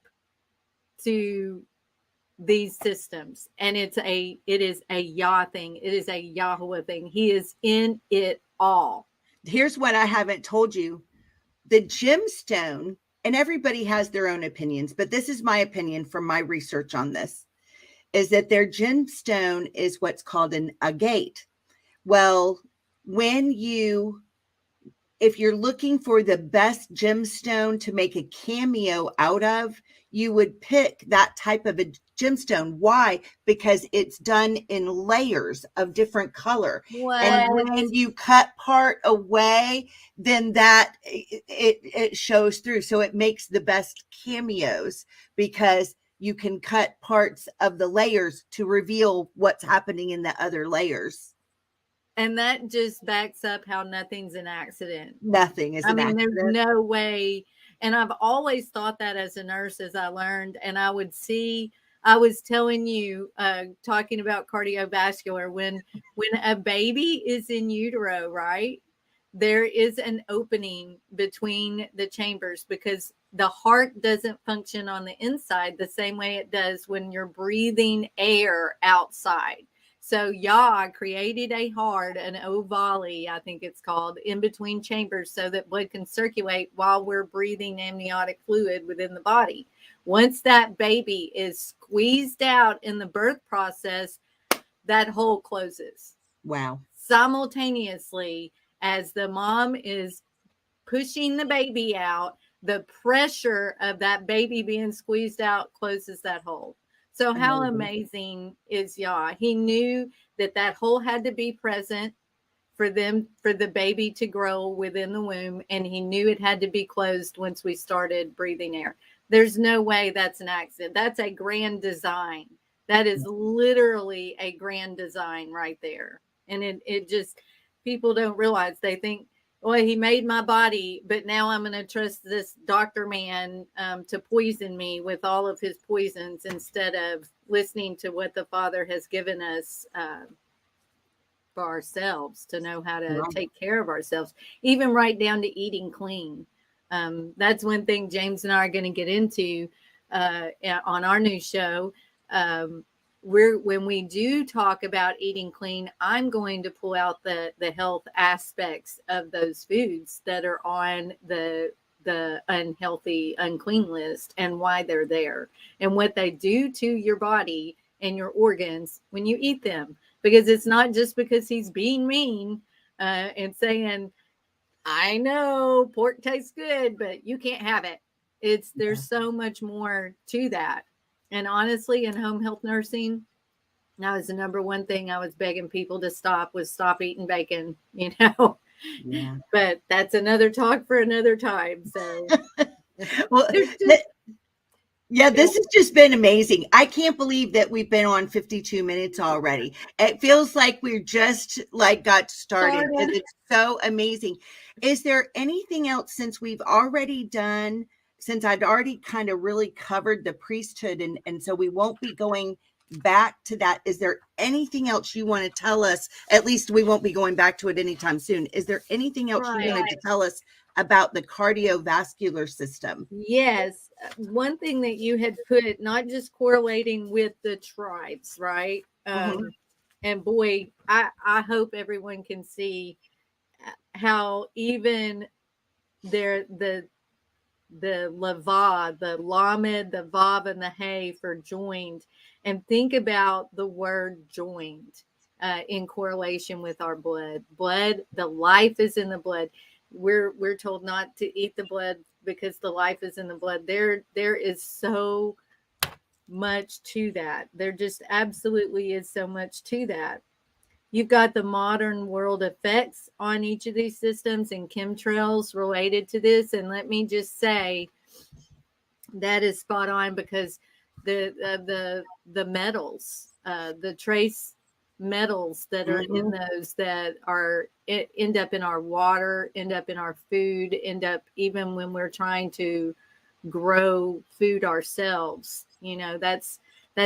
to these systems. And it is a Yah thing. It is a Yahweh thing. He is in it all. Here's what I haven't told you. The gemstone, and everybody has their own opinions, but this is my opinion from my research on this. is that their gemstone is what's called an agate. Well, if you're looking for the best gemstone to make a cameo out of, you would pick that type of a gemstone. Why? Because it's done in layers of different color. What? And when you cut part away, then it shows through. So it makes the best cameos because you can cut parts of the layers to reveal what's happening in the other layers. And that just backs up how nothing's an accident. Nothing is an accident. There's no way. And I've always thought that as a nurse, as I learned, and I was telling you, talking about cardiovascular, when a baby is in utero, right? There is an opening between the chambers because the heart doesn't function on the inside the same way it does when you're breathing air outside. So Yah created a heart, an ovale, I think it's called, in between chambers so that blood can circulate while we're breathing amniotic fluid within the body. Once that baby is squeezed out in the birth process, that hole closes. Wow. Simultaneously, as the mom is pushing the baby out, the pressure of that baby being squeezed out closes that hole. So how amazing is Yah? He knew that hole had to be present for the baby to grow within the womb. And he knew it had to be closed once we started breathing air. There's no way that's an accident. That's a grand design. That is literally a grand design right there. And it just, people don't realize. They think, well, he made my body, but now I'm going to trust this doctor man to poison me with all of his poisons instead of listening to what the Father has given us for ourselves to know how to take care of ourselves, even right down to eating clean. That's one thing James and I are going to get into on our new show. When we do talk about eating clean, I'm going to pull out the health aspects of those foods that are on the unhealthy, unclean list and why they're there and what they do to your body and your organs when you eat them. Because it's not just because he's being mean and saying, I know pork tastes good, but you can't have it. There's so much more to that. And honestly, in home health nursing, that was the number one thing I was begging people to stop eating bacon, Yeah. But that's another talk for another time. So, well, this has just been amazing. I can't believe that we've been on 52 minutes already. It feels like we're just got started. It's so amazing. Is there anything else since I'd already kind of really covered the priesthood and so we won't be going back to that. Is there anything else you want to tell us? At least we won't be going back to it anytime soon. Is there anything else you wanted to tell us about the cardiovascular system? Yes. One thing that you had put, not just correlating with the tribes, right? And boy, I hope everyone can see how even the Leviy, the Lamed, the Vav, and the Hay for joined, and think about the word joined in correlation with our blood. Blood, the life is in the blood. We're told not to eat the blood because the life is in the blood. There is so much to that. There just absolutely is so much to that. You've got the modern world effects on each of these systems and chemtrails related to this. And let me just say that is spot on because the metals, the trace metals that are in those that are end up in our water, end up in our food, end up even when we're trying to grow food ourselves. That's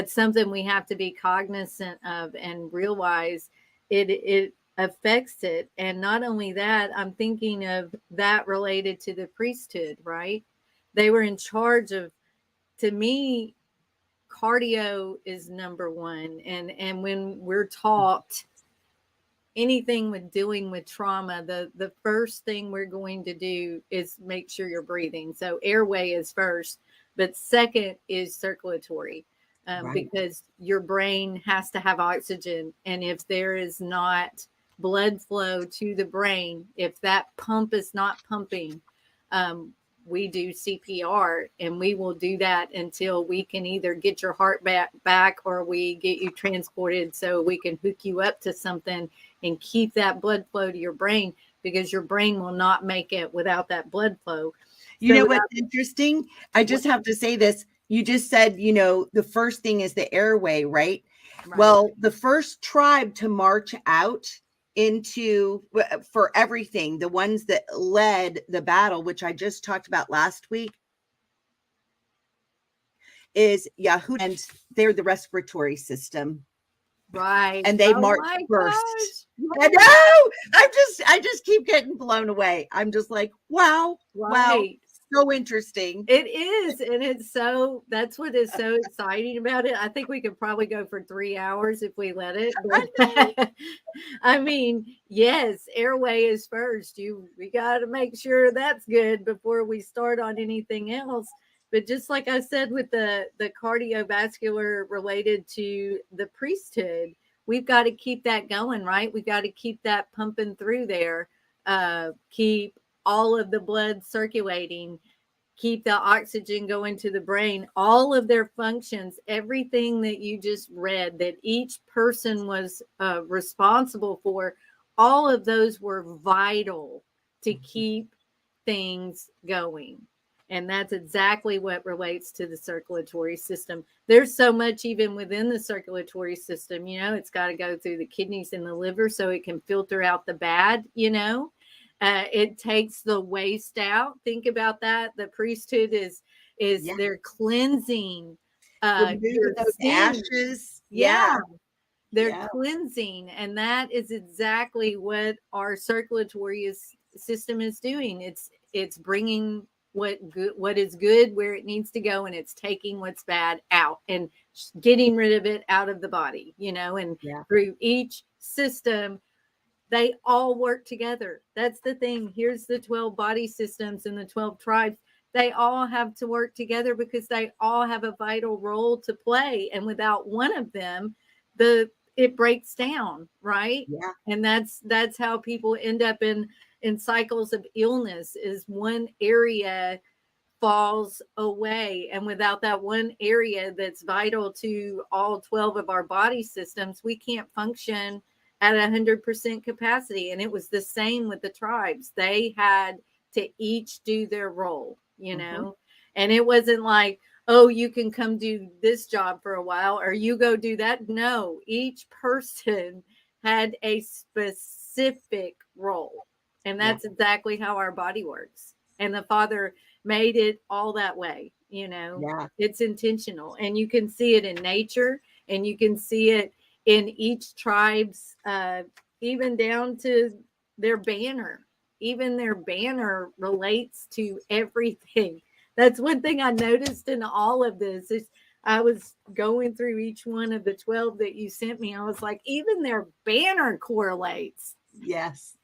something we have to be cognizant of and realize it affects it. And not only that, I'm thinking of that related to the priesthood, right? They were in charge of, to me, cardio is number one. And when we're taught anything with dealing with trauma, the first thing we're going to do is make sure you're breathing. So airway is first, but second is circulatory. Right. because your brain has to have oxygen. And if there is not blood flow to the brain, if that pump is not pumping, we do CPR, and we will do that until we can either get your heart back or we get you transported so we can hook you up to something and keep that blood flow to your brain, because your brain will not make it without that blood flow. You know what's interesting? I just have to say this. You just said, the first thing is the airway, right? Well, the first tribe to march out for everything, the ones that led the battle, which I just talked about last week, is Yahoo, and they're the respiratory system. Right. And they march first. Gosh. I know. I just keep getting blown away. I'm just like, wow. Wow. So interesting. It is. And that's what is so exciting about it. I think we could probably go for 3 hours if we let it. But, I mean, yes, airway is first. We got to make sure that's good before we start on anything else. But just like I said with the cardiovascular related to the priesthood, we've got to keep that going, right? We've got to keep that pumping through there, keep all of the blood circulating, keep the oxygen going to the brain, all of their functions, everything that you just read that each person was responsible for, all of those were vital to keep things going. And that's exactly what relates to the circulatory system. There's so much even within the circulatory system, it's got to go through the kidneys and the liver so it can filter out the bad, it takes the waste out. Think about that. The priesthood is they're cleansing your those ashes. Yeah. They're cleansing. And that is exactly what our circulatory system is doing. It's bringing what is good where it needs to go, and it's taking what's bad out and getting rid of it out of the body, and through each system, they all work together. That's the thing. Here's the 12 body systems and the 12 tribes. They all have to work together because they all have a vital role to play. And without one of them, it breaks down, right? Yeah. And that's how people end up in cycles of illness, is one area falls away. And without that one area that's vital to all 12 of our body systems, we can't function at 100% capacity. And it was the same with the tribes. They had to each do their role, and it wasn't like, oh, you can come do this job for a while or you go do that. No, each person had a specific role. And that's exactly how our body works. And the Father made it all that way, It's intentional. And you can see it in nature, and you can see it in each tribe's, even down to their banner. Even their banner relates to everything. That's one thing I noticed in all of this. Is I was going through each one of the 12 that you sent me. I was like, even their banner correlates. Yes.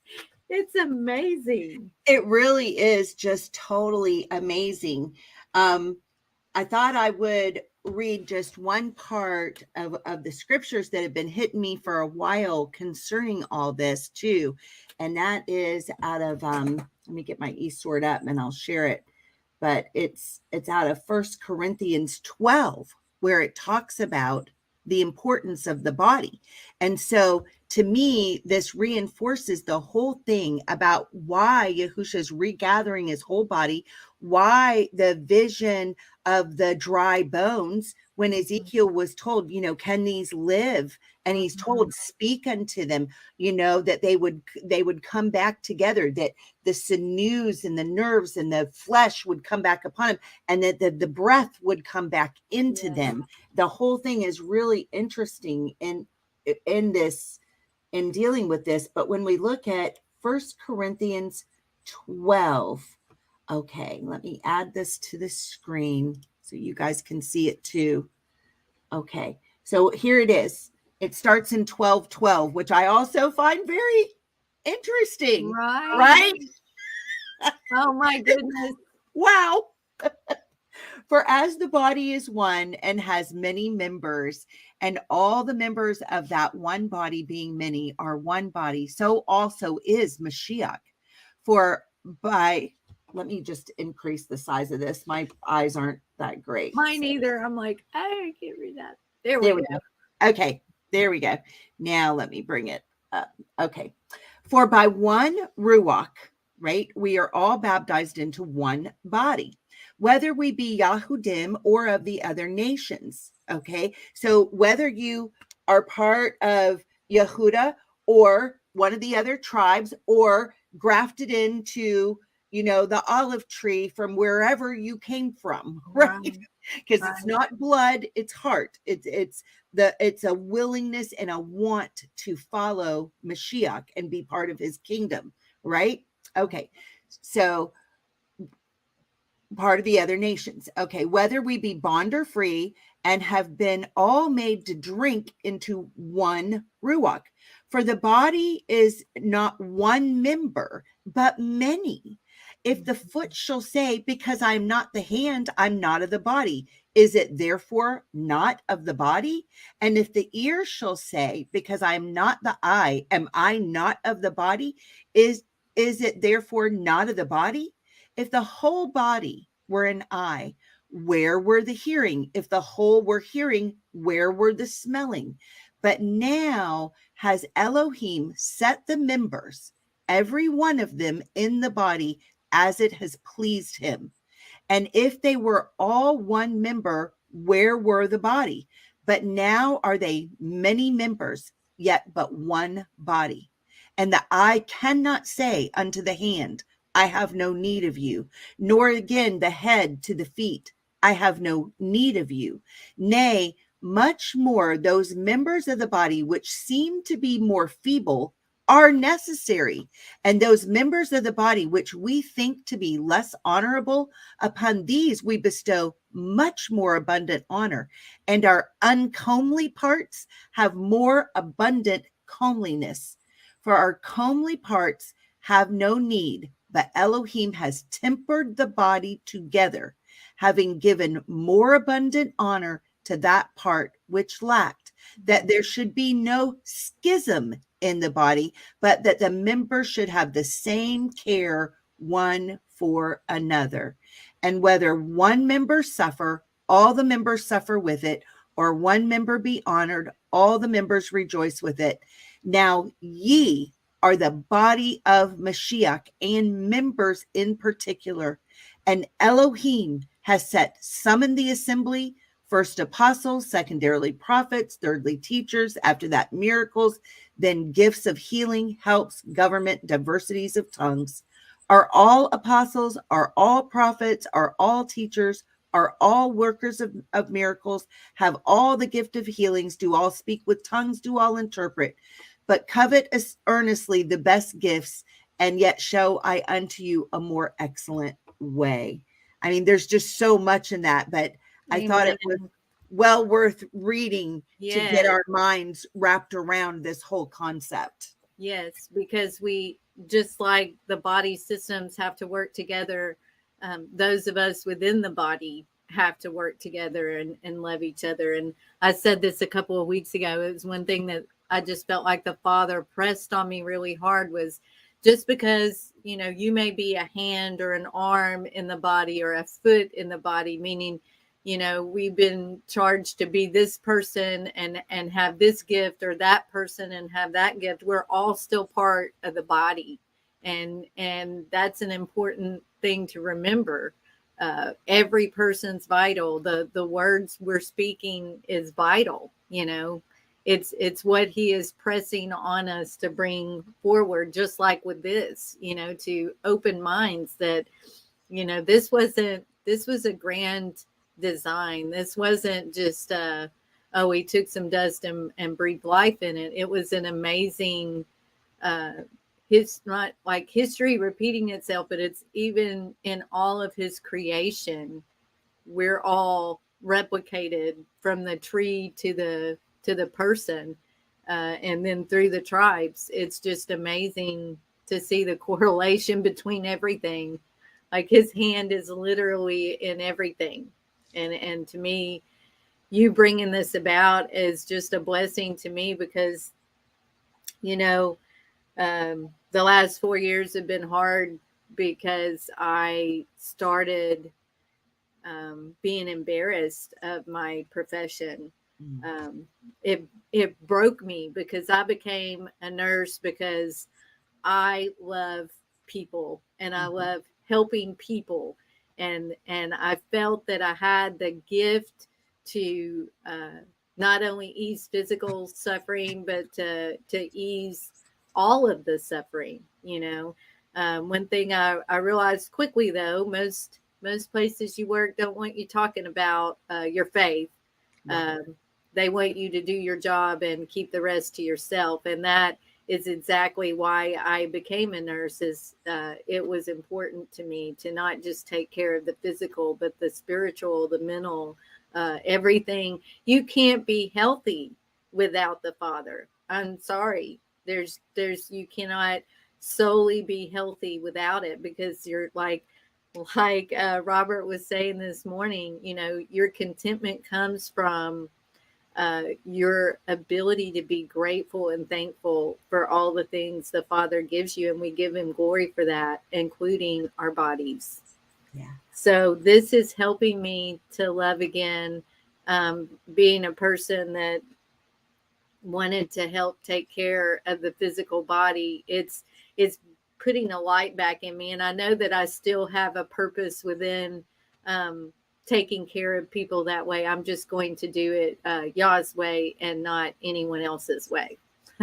It's amazing. It really is just totally amazing. I thought I would read just one part of the scriptures that have been hitting me for a while concerning all this too. And that is out of, let me get my e-sword up and I'll share it. But it's out of 1 Corinthians 12, where it talks about the importance of the body. And so to me, this reinforces the whole thing about why Yahusha is regathering his whole body, why the vision of the dry bones, when Ezekiel was told, can these live? And he's told, speak unto them, that they would come back together, that the sinews and the nerves and the flesh would come back upon him, and that the breath would come back into them. The whole thing is really interesting in dealing with this. But when we look at 1 Corinthians 12, okay, let me add this to the screen so you guys can see it too. Okay, so here it is. It starts in 12:12, which I also find very interesting. Right? Oh my goodness. Wow. For as the body is one and has many members, and all the members of that one body being many are one body, so also is Mashiach. For by, let me just increase the size of this. My eyes aren't that great. Mine either. I'm like, I can't read that. There we go. Okay, there we go. Now let me bring it up. Okay. For by one Ruach, right, we are all baptized into one body, whether we be Yahudim or of the other nations. Okay. So whether you are part of Yehuda or one of the other tribes or grafted into, the olive tree from wherever you came from, right? Because it's not blood, it's heart. It's a willingness and a want to follow Mashiach and be part of his kingdom, right? Okay. So part of the other nations. Okay. Whether we be bond or free and have been all made to drink into one Ruach. For the body is not one member, but many. If the foot shall say, because I'm not the hand, I'm not of the body, is it therefore not of the body? And if the ear shall say, because I'm not the eye, am I not of the body? Is it therefore not of the body? If the whole body were an eye, where were the hearing? If the whole were hearing, where were the smelling? But now has Elohim set the members, every one of them in the body, as it has pleased him. And if they were all one member, where were the body? But now are they many members, yet but one body. And the eye cannot say unto the hand, I have no need of you, nor again the head to the feet, I have no need of you. Nay, much more those members of the body which seem to be more feeble are necessary, and those members of the body which we think to be less honorable, upon these we bestow much more abundant honor, and our uncomely parts have more abundant comeliness. For our comely parts have no need, but Elohim has tempered the body together, having given more abundant honor to that part which lacked, that there should be no schism in the body, but that the members should have the same care one for another. And whether one member suffer, all the members suffer with it, or one member be honored, all the members rejoice with it. Now ye are the body of Mashiach, and members in particular. And Elohim has set some in the assembly, first apostles, secondarily prophets, thirdly teachers, after that miracles, then gifts of healing, helps, government, diversities of tongues. Are all apostles? Are all prophets? Are all teachers? Are all workers of miracles? Have all the gift of healings? Do all speak with tongues? Do all interpret? But covet earnestly the best gifts, and yet show I unto you a more excellent way. I mean, there's just so much in that, but I thought it was well worth reading to get our minds wrapped around this whole concept. Yes, because we, just like the body systems have to work together, those of us within the body have to work together and love each other. And I said this a couple of weeks ago. It was one thing that I just felt like the Father pressed on me really hard, was just because, you may be a hand or an arm in the body or a foot in the body, meaning, we've been charged to be this person and have this gift, or that person and have that gift. We're all still part of the body. And that's an important thing to remember. Every person's vital. The words we're speaking is vital. It's what he is pressing on us to bring forward, just like with this, to open minds that, this was a grand design. This wasn't just, we took some dust and breathed life in it. It was an amazing, it's not like history repeating itself, but it's even in all of his creation, we're all replicated from the tree to the person, and then through the tribes. It's just amazing to see the correlation between everything. Like his hand is literally in everything. And to me, you bringing this about is just a blessing to me because, the last 4 years have been hard because I started being embarrassed of my profession. It broke me because I became a nurse because I love people and I love helping people, and I felt that I had the gift to not only ease physical suffering but to ease all of the suffering. One thing I realized quickly, though, most places you work don't want you talking about your faith. They want you to do your job and keep the rest to yourself, and that is exactly why I became a nurse. It was important to me to not just take care of the physical, but the spiritual, the mental, everything. You can't be healthy without the Father. I'm sorry. You cannot solely be healthy without it, because you're like Robert was saying this morning, your contentment comes from your ability to be grateful and thankful for all the things the Father gives you. And we give him glory for that, including our bodies. Yeah. So this is helping me to love again, being a person that wanted to help take care of the physical body. It's putting a light back in me. And I know that I still have a purpose within taking care of people that way. I'm just going to do it Yah's way and not anyone else's way.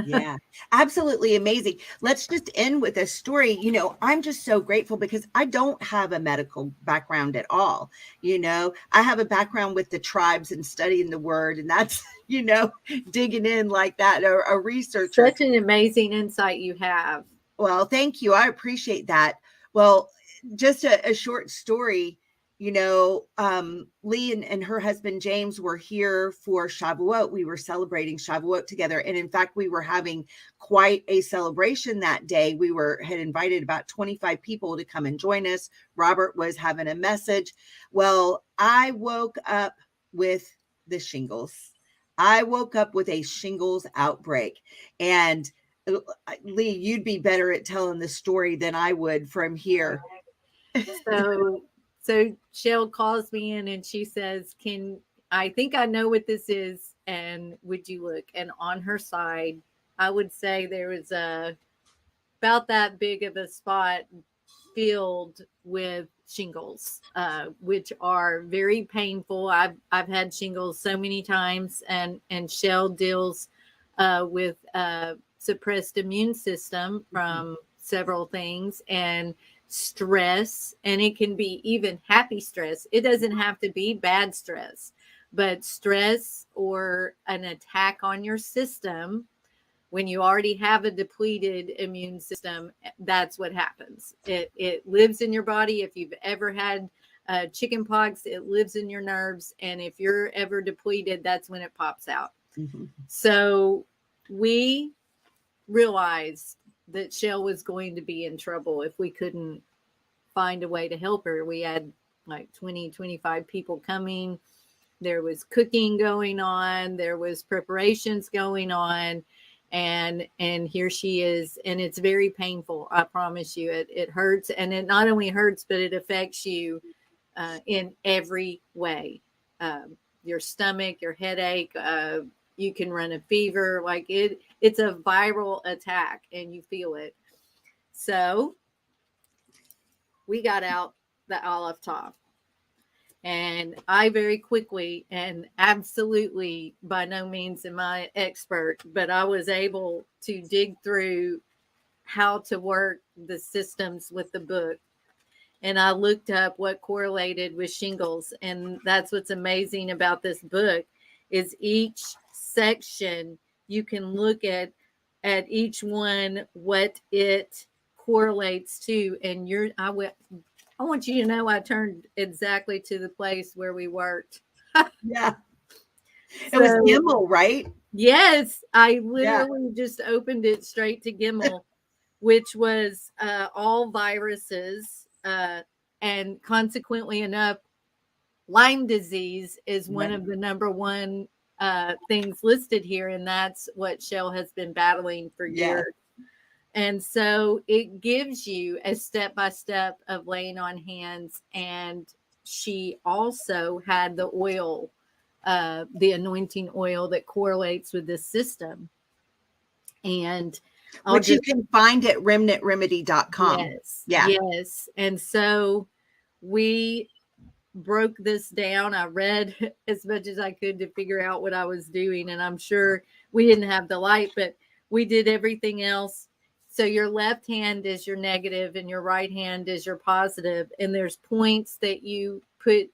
Yeah, absolutely amazing. Let's just end with a story. I'm just so grateful because I don't have a medical background at all. I have a background with the tribes and studying the word, and that's, digging in like that, a researcher. Such an amazing insight you have. Well, thank you. I appreciate that. Well, just a short story. Leigh and her husband James were here for Shavuot. We were celebrating Shavuot together, and in fact, we were having quite a celebration that day. We had invited about 25 people to come and join us. Robert was having a message. Well, I woke up with the shingles. I woke up with a shingles outbreak, and Leigh, you'd be better at telling the story than I would from here. So Chelle calls me in and she says, I think I know what this is, and would you look? And on her side, I would say there was about that big of a spot filled with shingles, which are very painful. I've had shingles so many times, and Chelle deals with suppressed immune system from several things, and stress, and it can be even happy stress. It doesn't have to be bad stress, but stress or an attack on your system. When you already have a depleted immune system, that's what happens. It lives in your body. If you've ever had chicken pox, it lives in your nerves, and if you're ever depleted, that's when it pops out. So we realized that Chelle was going to be in trouble if we couldn't find a way to help her. We had like 25 people coming. There was cooking going on. There was preparations going on. And here she is. And it's very painful. I promise you, it hurts. And it not only hurts, but it affects you in every way. Your stomach, your headache, you can run a fever. Like it's a viral attack and you feel it. So we got out the olive top, and I very quickly, and absolutely by no means am I expert, but I was able to dig through how to work the systems with the book. And I looked up what correlated with shingles. And that's what's amazing about this book is each section you can look at each one, what it correlates to. And I want you to know I turned exactly to the place where we worked. Yeah. It was Gimel, right? Yes. I literally just opened it straight to Gimel, which was all viruses. And consequently enough, Lyme disease is one Right. of the number one things listed here, and that's what Chelle has been battling for Yeah. years. And so it gives you a step-by-step of laying on hands. And she also had the oil, the anointing oil that correlates with this system. And which you can find at remnantremedy.com. Yes. Yeah. Yes. And so we broke this down. I read as much as I could to figure out what I was doing. And I'm sure we didn't have the light, but we did everything else. So your left hand is your negative and your right hand is your positive. And there's points that you put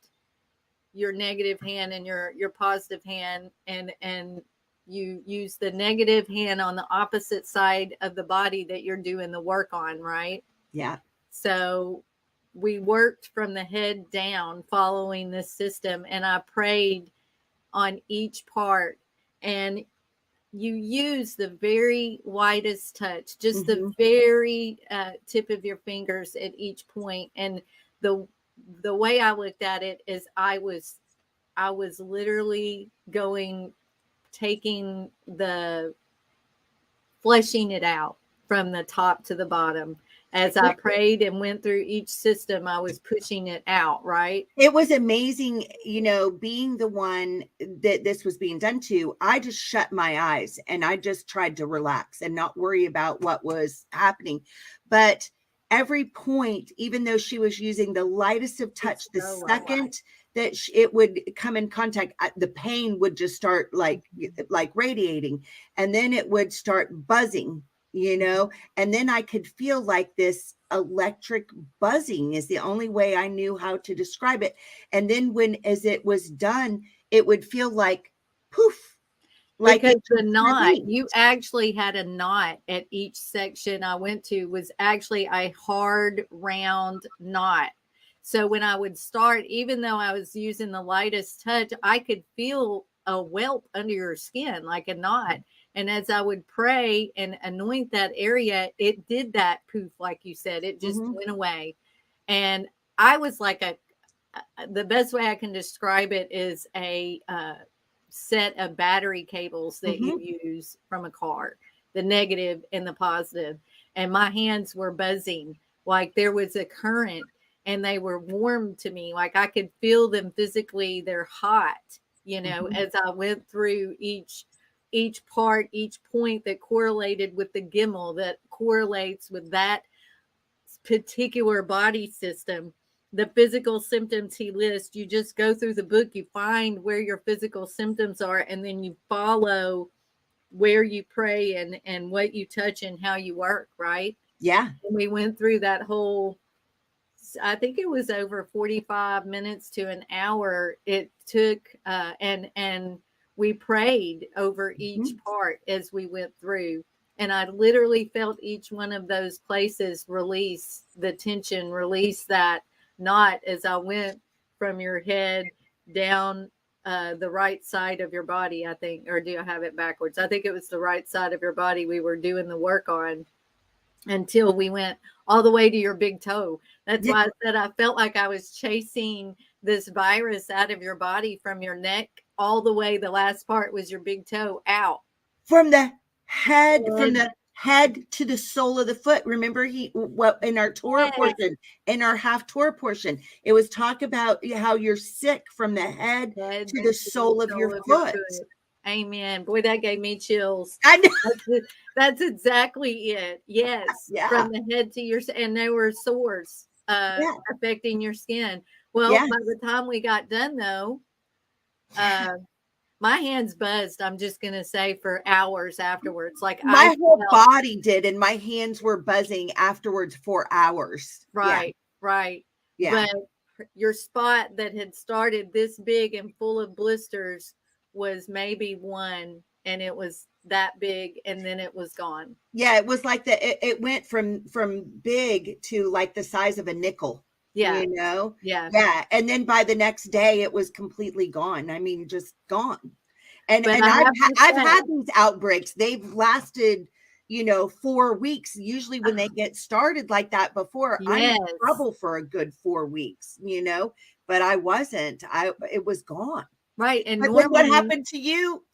your negative hand and your positive hand, and you use the negative hand on the opposite side of the body that you're doing the work on, right? Yeah. So we worked from the head down following this system, and I prayed on each part. And you use the very widest touch, just the very tip of your fingers at each point. And the way I looked at it is I was literally taking the fleshing it out from the top to the bottom. As I prayed and went through each system, I was pushing it out, right? It was amazing, being the one that this was being done to. I just shut my eyes and I just tried to relax and not worry about what was happening. But every point, even though she was using the lightest of touch, the second that it would come in contact, the pain would just start like radiating, and then it would start buzzing, and then I could feel like this electric buzzing is the only way I knew how to describe it. And then as it was done, it would feel like poof. Like because the knot, you actually had a knot at each section I went to was actually a hard round knot. So when I would start, even though I was using the lightest touch, I could feel a whelp under your skin, like a knot. And as I would pray and anoint that area, it did that poof, like you said, it just went away. And I was like the best way I can describe it is a set of battery cables that you use from a car, the negative and the positive. And my hands were buzzing like there was a current, and they were warm to me. Like I could feel them physically. They're hot, as I went through each part, each point that correlated with the gimel, that correlates with that particular body system. The physical symptoms he lists, you just go through the book, you find where your physical symptoms are, and then you follow where you pray and what you touch and how you work, right? Yeah. And we went through that whole, I think it was over 45 minutes to an hour. It took, and we prayed over each part as we went through. And I literally felt each one of those places release the tension, release that knot as I went from your head down the right side of your body, I think. Or do I have it backwards? I think it was the right side of your body we were doing the work on until we went all the way to your big toe. That's why I said I felt like I was chasing this virus out of your body from your neck all the way. The last part was your big toe out. From the head to the sole of the foot. Remember in our Torah portion, in our half Torah portion, it was talk about how you're sick from the head to the sole of your foot. Amen. Boy, that gave me chills. I know. That's exactly it. Yes. Yeah. From the head to your, and there were sores affecting your skin. Well, by the time we got done though, my hands buzzed, I'm just going to say, for hours afterwards. Like my whole body did, and my hands were buzzing afterwards for hours. Right, right. Yeah. But your spot that had started this big and full of blisters was maybe one, and it was that big, and then it was gone. Yeah, it was like it went from big to like the size of a nickel. Yeah. Yeah. And then by the next day it was completely gone. I mean, just gone. And I've had these outbreaks. They've lasted, 4 weeks. Usually when they get started like that before, I'm in Yes. trouble for a good 4 weeks, but I wasn't. It was gone. Right. And But then what normally, happened to you?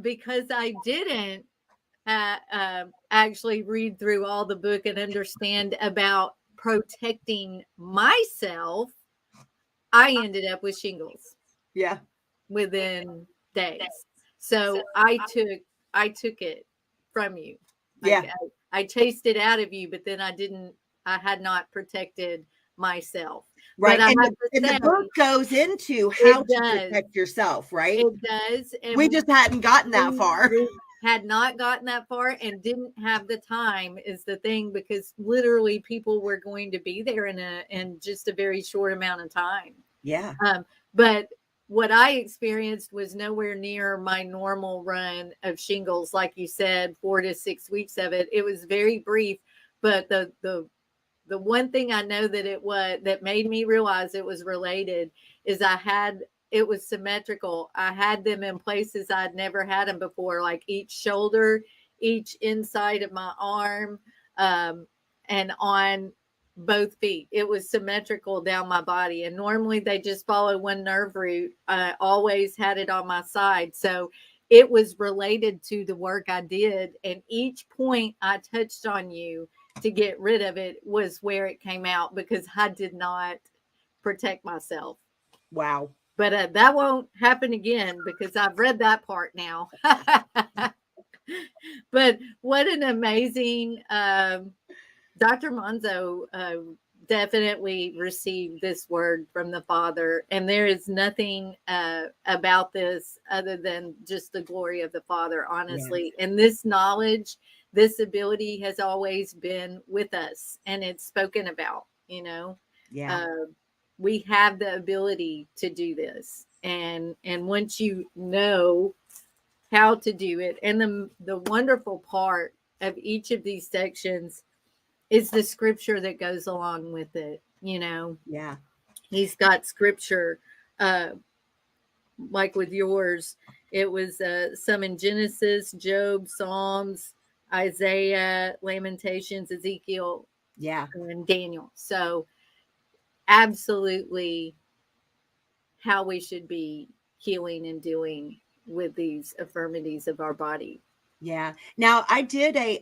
because I didn't actually read through all the book and understand about protecting myself, I ended up with shingles Yeah. within days. So I took it from you. Like Yeah. I chased it out of you, but then I had not protected myself. Right. But I And have to the say, book goes into how it to does. protect yourself, right? It does. And We just hadn't gotten that far. we had not gotten that far and didn't have the time is the thing, because literally people were going to be there in just a very short amount of time. Yeah. But what I experienced was nowhere near my normal run of shingles. Like you said, 4 to 6 weeks of it. It was very brief, but the one thing I know that made me realize it was related is it was symmetrical. I had them in places I'd never had them before, like each shoulder, each inside of my arm, and on both feet. It was symmetrical down my body. And normally they just follow one nerve root. I always had it on my side. So it was related to the work I did. And each point I touched on you to get rid of it was where it came out, because I did not protect myself. Wow. But that won't happen again, because I've read that part now. But what an amazing Dr. Monzo definitely received this word from the Father. And there is nothing about this other than just the glory of the Father, honestly. Yes. And this knowledge, this ability has always been with us, and it's spoken about, Yeah. We have the ability to do this. And once you know how to do it, and the wonderful part of each of these sections is the scripture that goes along with it. Yeah. He's got scripture, like with yours, it was some in Genesis, Job, Psalms, Isaiah, Lamentations, Ezekiel, Yeah. and Daniel. So absolutely how we should be healing and doing with these infirmities of our body. Yeah. Now I did a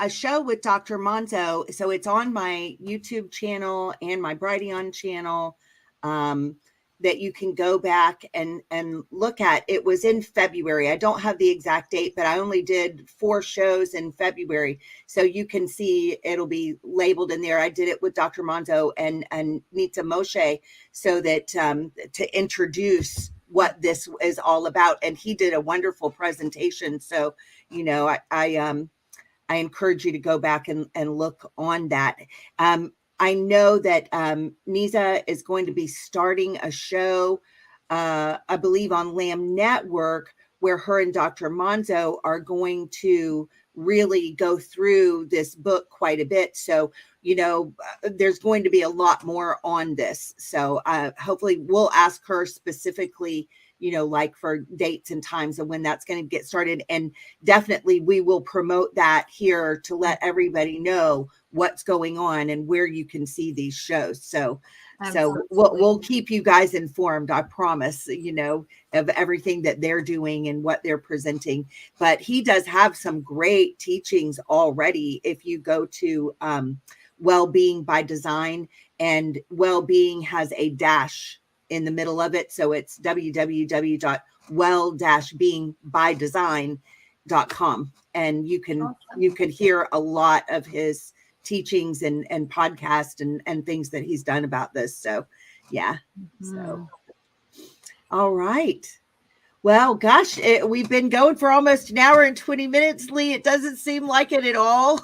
show with Dr. Monzo, so it's on my YouTube channel and my Brighteon channel, that you can go back and look at. It was in February. I don't have the exact date, but I only did 4 shows in February, so you can see it'll be labeled in there. I did it with Dr. Monzo and Nita Moshe, so that to introduce what this is all about, and he did a wonderful presentation. So I encourage you to go back and look on that. I know that Nisa is going to be starting a show, I believe on Lamb Network, where her and Dr. Monzo are going to really go through this book quite a bit. So, there's going to be a lot more on this. So hopefully we'll ask her specifically, like for dates and times and when that's going to get started. And definitely we will promote that here to let everybody know what's going on and where you can see these shows. So we'll keep you guys informed, I promise, of everything that they're doing and what they're presenting. But he does have some great teachings already. If you go to Well-Being by Design, and Well-Being has a dash in the middle of it. So it's www.well-beingbydesign.com. And you can hear a lot of his teachings and podcasts and things that he's done about this. So yeah. So all right. Well, gosh, we've been going for almost an hour and 20 minutes, Leigh. It doesn't seem like it at all.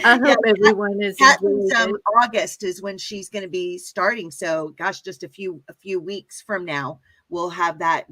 I hope everyone is enjoying it. August is when she's going to be starting. So gosh, just a few weeks from now, we'll have that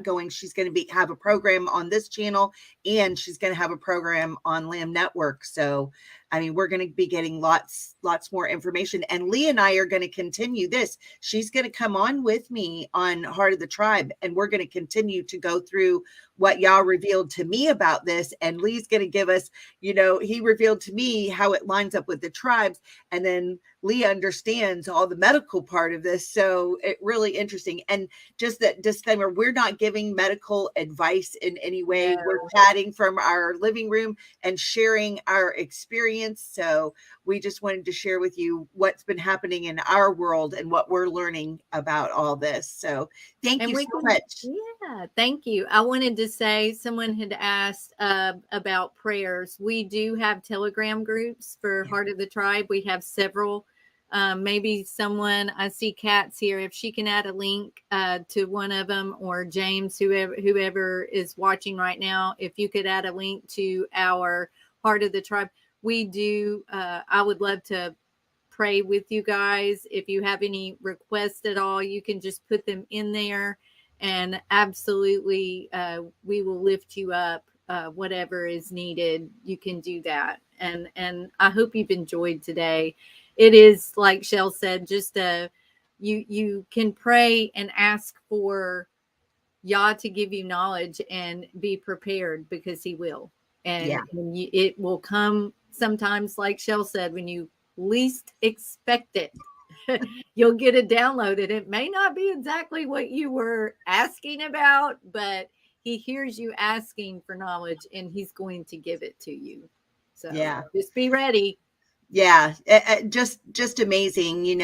going. She's going to have a program on this channel, and she's going to have a program on Lamb Network. So I mean, we're going to be getting lots more information. And Leigh and I are going to continue this. She's going to come on with me on Heart of the Tribe, and we're going to continue to go through what Yah revealed to me about this. And Leigh's going to give us, he revealed to me how it lines up with the tribes. And then Leigh understands all the medical part of this. So it really interesting. And just that disclaimer, we're not giving medical advice in any way. No. We're chatting from our living room and sharing our experience. So we just wanted to share with you what's been happening in our world and what we're learning about all this. So thank you so much. Yeah, thank you. I wanted to say, someone had asked about prayers. We do have Telegram groups for Heart of the Tribe. We have several. Maybe someone, I see Kat's here, if she can add a link to one of them, or James, whoever is watching right now, if you could add a link to our Heart of the Tribe. We do, I would love to pray with you guys. If you have any requests at all, you can just put them in there, and absolutely we will lift you up. Whatever is needed, you can do that. And I hope you've enjoyed today. It is, like Chelle said, just you can pray and ask for Yah to give you knowledge and be prepared, because he will. And it will come sometimes, like Chelle said, when you least expect it. You'll get a download, and it may not be exactly what you were asking about, but he hears you asking for knowledge, and he's going to give it to you. So just be ready. Yeah, just amazing.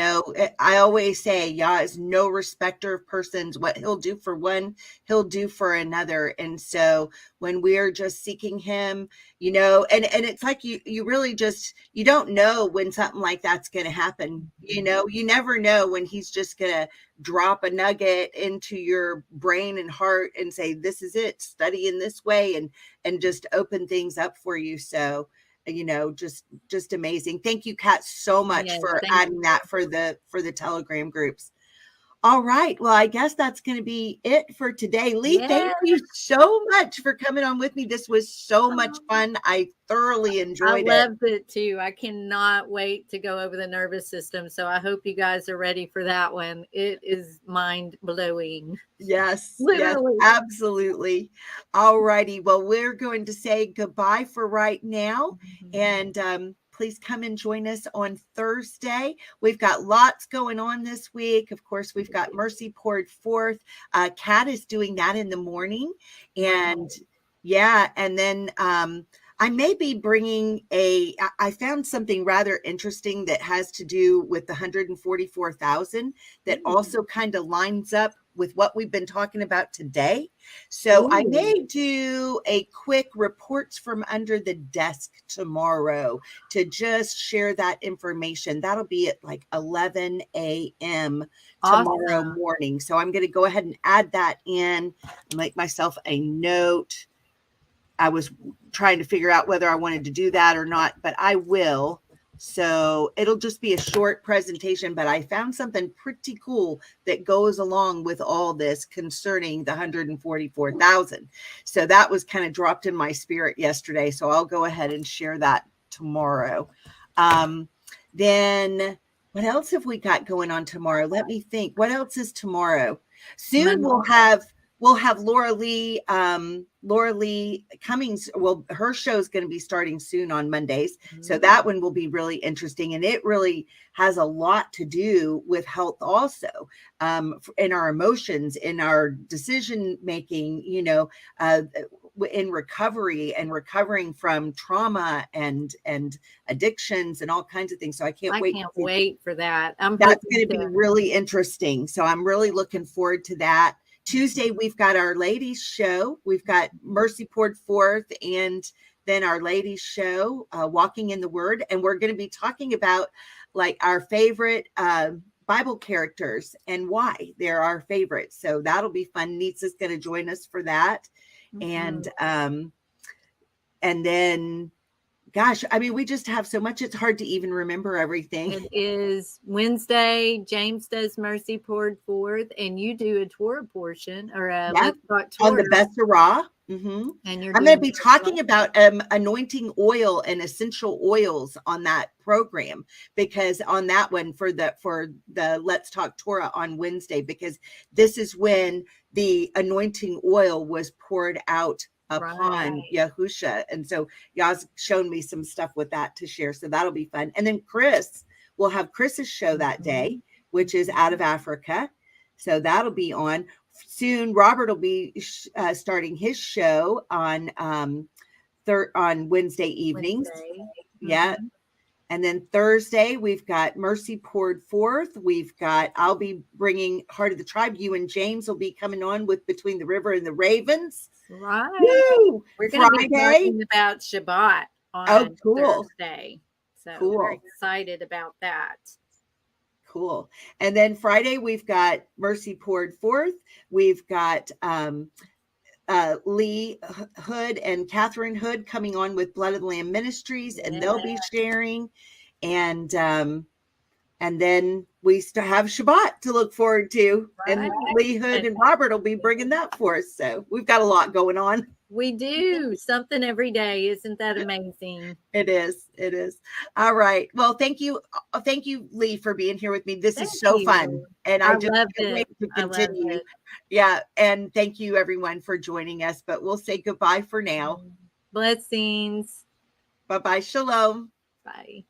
I always say Yah is no respecter of persons. What he'll do for one, he'll do for another. And so when we're just seeking him, and it's like you really just, you don't know when something like that's going to happen. You never know when he's just going to drop a nugget into your brain and heart and say, this is it, study in this way, and just open things up for you. So just amazing. Thank you, Kat, so much for adding that for the Telegram groups. All right. Well, I guess that's going to be it for today. Leigh, thank you so much for coming on with me. This was so much fun. I thoroughly enjoyed it. I loved it too. I cannot wait to go over the nervous system. So I hope you guys are ready for that one. It is mind blowing. Yes, literally. Yes, absolutely. All righty. Well, we're going to say goodbye for right now. And please come and join us on Thursday. We've got lots going on this week. Of course, we've got Mercy Poured Forth. Kat is doing that in the morning. And and then I may be bringing I found something rather interesting that has to do with the 144,000 that also kind of lines up with what we've been talking about today. So I may do a quick reports from under the desk tomorrow to just share that information. That'll be at like 11 a.m. tomorrow morning. So I'm going to go ahead and add that in and make myself a note. I was trying to figure out whether I wanted to do that or not, but I will. So it'll just be a short presentation, but I found something pretty cool that goes along with all this concerning the 144,000. So that was kind of dropped in my spirit yesterday. So I'll go ahead and share that tomorrow. Then what else have we got going on tomorrow? Let me think. What else is tomorrow? Soon we'll have Laura Leigh Cummings. Well, her show is going to be starting soon on Mondays. So that one will be really interesting. And it really has a lot to do with health also, in our emotions, in our decision making, in recovery and recovering from trauma and addictions and all kinds of things. So I can't wait for that. That's going to be really interesting. So I'm really looking forward to that. Tuesday, we've got our ladies show. We've got Mercy Poured Forth, and then our ladies show, Walking in the Word. And we're going to be talking about like our favorite Bible characters and why they're our favorites. So that'll be fun. Nitsa's going to join us for that. And then, gosh, I mean, we just have so much. It's hard to even remember everything. It is Wednesday. James does Mercy Poured Forth, and you do a Torah portion or Let's Talk Torah on the Bessarah. Mm-hmm. And you're I'm going to doing be talking about anointing oil and essential oils on that program, because on that one for the Let's Talk Torah on Wednesday, because this is when the anointing oil was poured out upon Yahusha. And so y'all's shown me some stuff with that to share. So that'll be fun. And then we'll have Chris's show that day, which is out of Africa. So that'll be on. Soon, Robert will be starting his show on Wednesday evenings. Yeah. And then Thursday, we've got Mercy Poured Forth. I'll be bringing Heart of the Tribe. You and James will be coming on with Between the River and the Ravens. Right. Woo! We're going to be talking about Shabbat on Thursday. So we're excited about that. Cool. And then Friday, we've got Mercy Poured Forth. We've got Leigh Hood and Catherine Hood coming on with Blood of the Lamb Ministries, and they'll be sharing. And then we have Shabbat to look forward to. Right. And Leigh Hood and Robert will be bringing that for us. So we've got a lot going on. We do something every day. Isn't that amazing? It is. It is. All right. Well, thank you. Thank you, Leigh, for being here with me. This is so fun. And I just can't wait to continue. Yeah. And thank you, everyone, for joining us. But we'll say goodbye for now. Blessings. Bye-bye. Shalom. Bye.